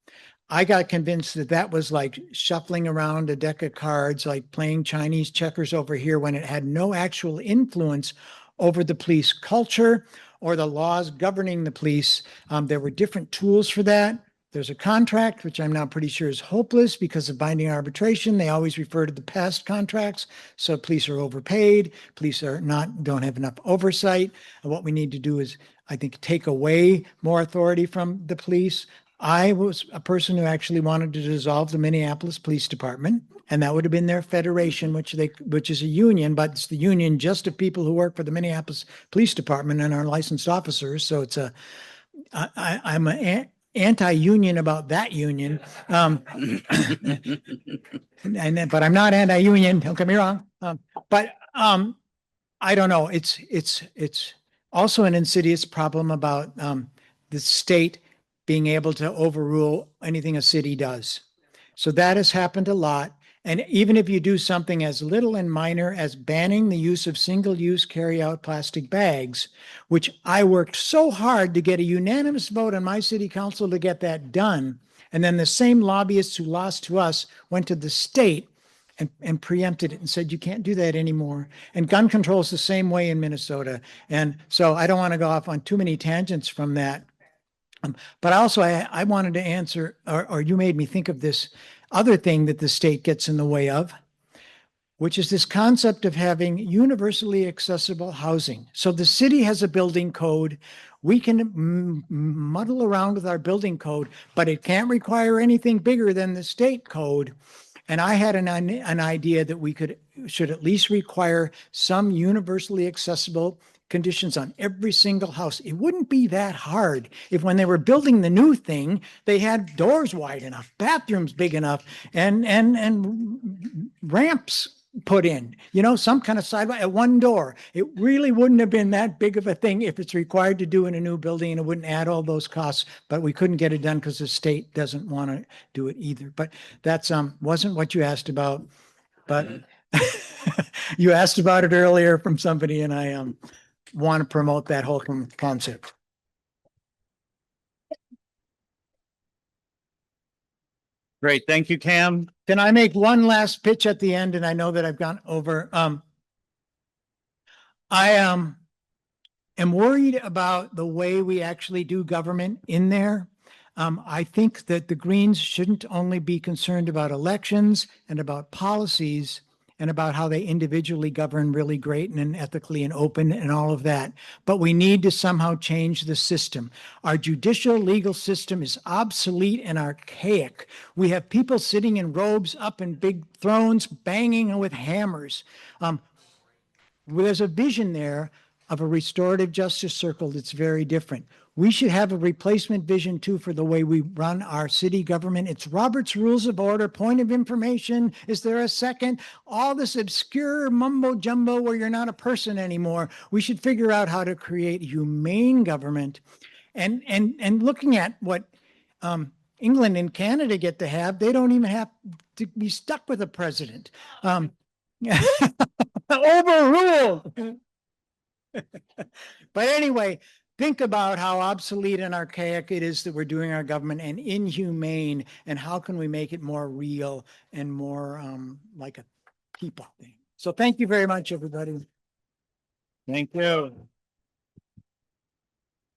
I got convinced that that was like shuffling around a deck of cards, like playing Chinese checkers over here when it had no actual influence over the police culture or the laws governing the police. There were different tools for that. There's a contract, which I'm now pretty sure is hopeless because of binding arbitration. They always refer to the past contracts. So police are overpaid. Police don't have enough oversight. And what we need to do is, I think, take away more authority from the police. I was a person who actually wanted to dissolve the Minneapolis Police Department, and that would have been their federation, which is a union, but it's the union just of people who work for the Minneapolis Police Department and are licensed officers. So I'm an anti-union about that union, but I'm not anti-union. Don't get me wrong. But I don't know. It's also an insidious problem about the state being able to overrule anything a city does. So that has happened a lot. And even if you do something as little and minor as banning the use of single-use carry-out plastic bags, which I worked so hard to get a unanimous vote on my city council to get that done, and then the same lobbyists who lost to us went to the state and preempted it and said, you can't do that anymore. And gun control is the same way in Minnesota. And so I don't want to go off on too many tangents from that. But also, I wanted to answer, or you made me think of this other thing that the state gets in the way of, which is this concept of having universally accessible housing. So the city has a building code. We can muddle around with our building code, but it can't require anything bigger than the state code. And I had an idea that we should at least require some universally accessible conditions on every single house. It wouldn't be that hard if when they were building the new thing, they had doors wide enough, bathrooms big enough, and ramps put in, some kind of sidewalk at one door. It really wouldn't have been that big of a thing if it's required to do in a new building, and it wouldn't add all those costs, but we couldn't get it done because the state doesn't want to do it either. But that's wasn't what you asked about, but you asked about it earlier from somebody, and I want to promote that whole concept. Great. Thank you, Cam. Can I make one last pitch at the end? And I know that I've gone over. I am worried about the way we actually do government in there. I think that the Greens shouldn't only be concerned about elections and about policies and about how they individually govern really great and ethically and open and all of that. But we need to somehow change the system. Our judicial legal system is obsolete and archaic. We have people sitting in robes up in big thrones, banging with hammers. There's a vision there of a restorative justice circle that's very different. We should have a replacement vision too for the way we run our city government. It's Robert's Rules of Order, point of information. Is there a second? All this obscure mumbo jumbo where you're not a person anymore. We should figure out how to create humane government. And looking at what England and Canada get to have, they don't even have to be stuck with a president. Overruled. But anyway, think about how obsolete and archaic it is that we're doing our government and inhumane, and how can we make it more real and more like a people thing. So thank you very much, everybody. Thank you.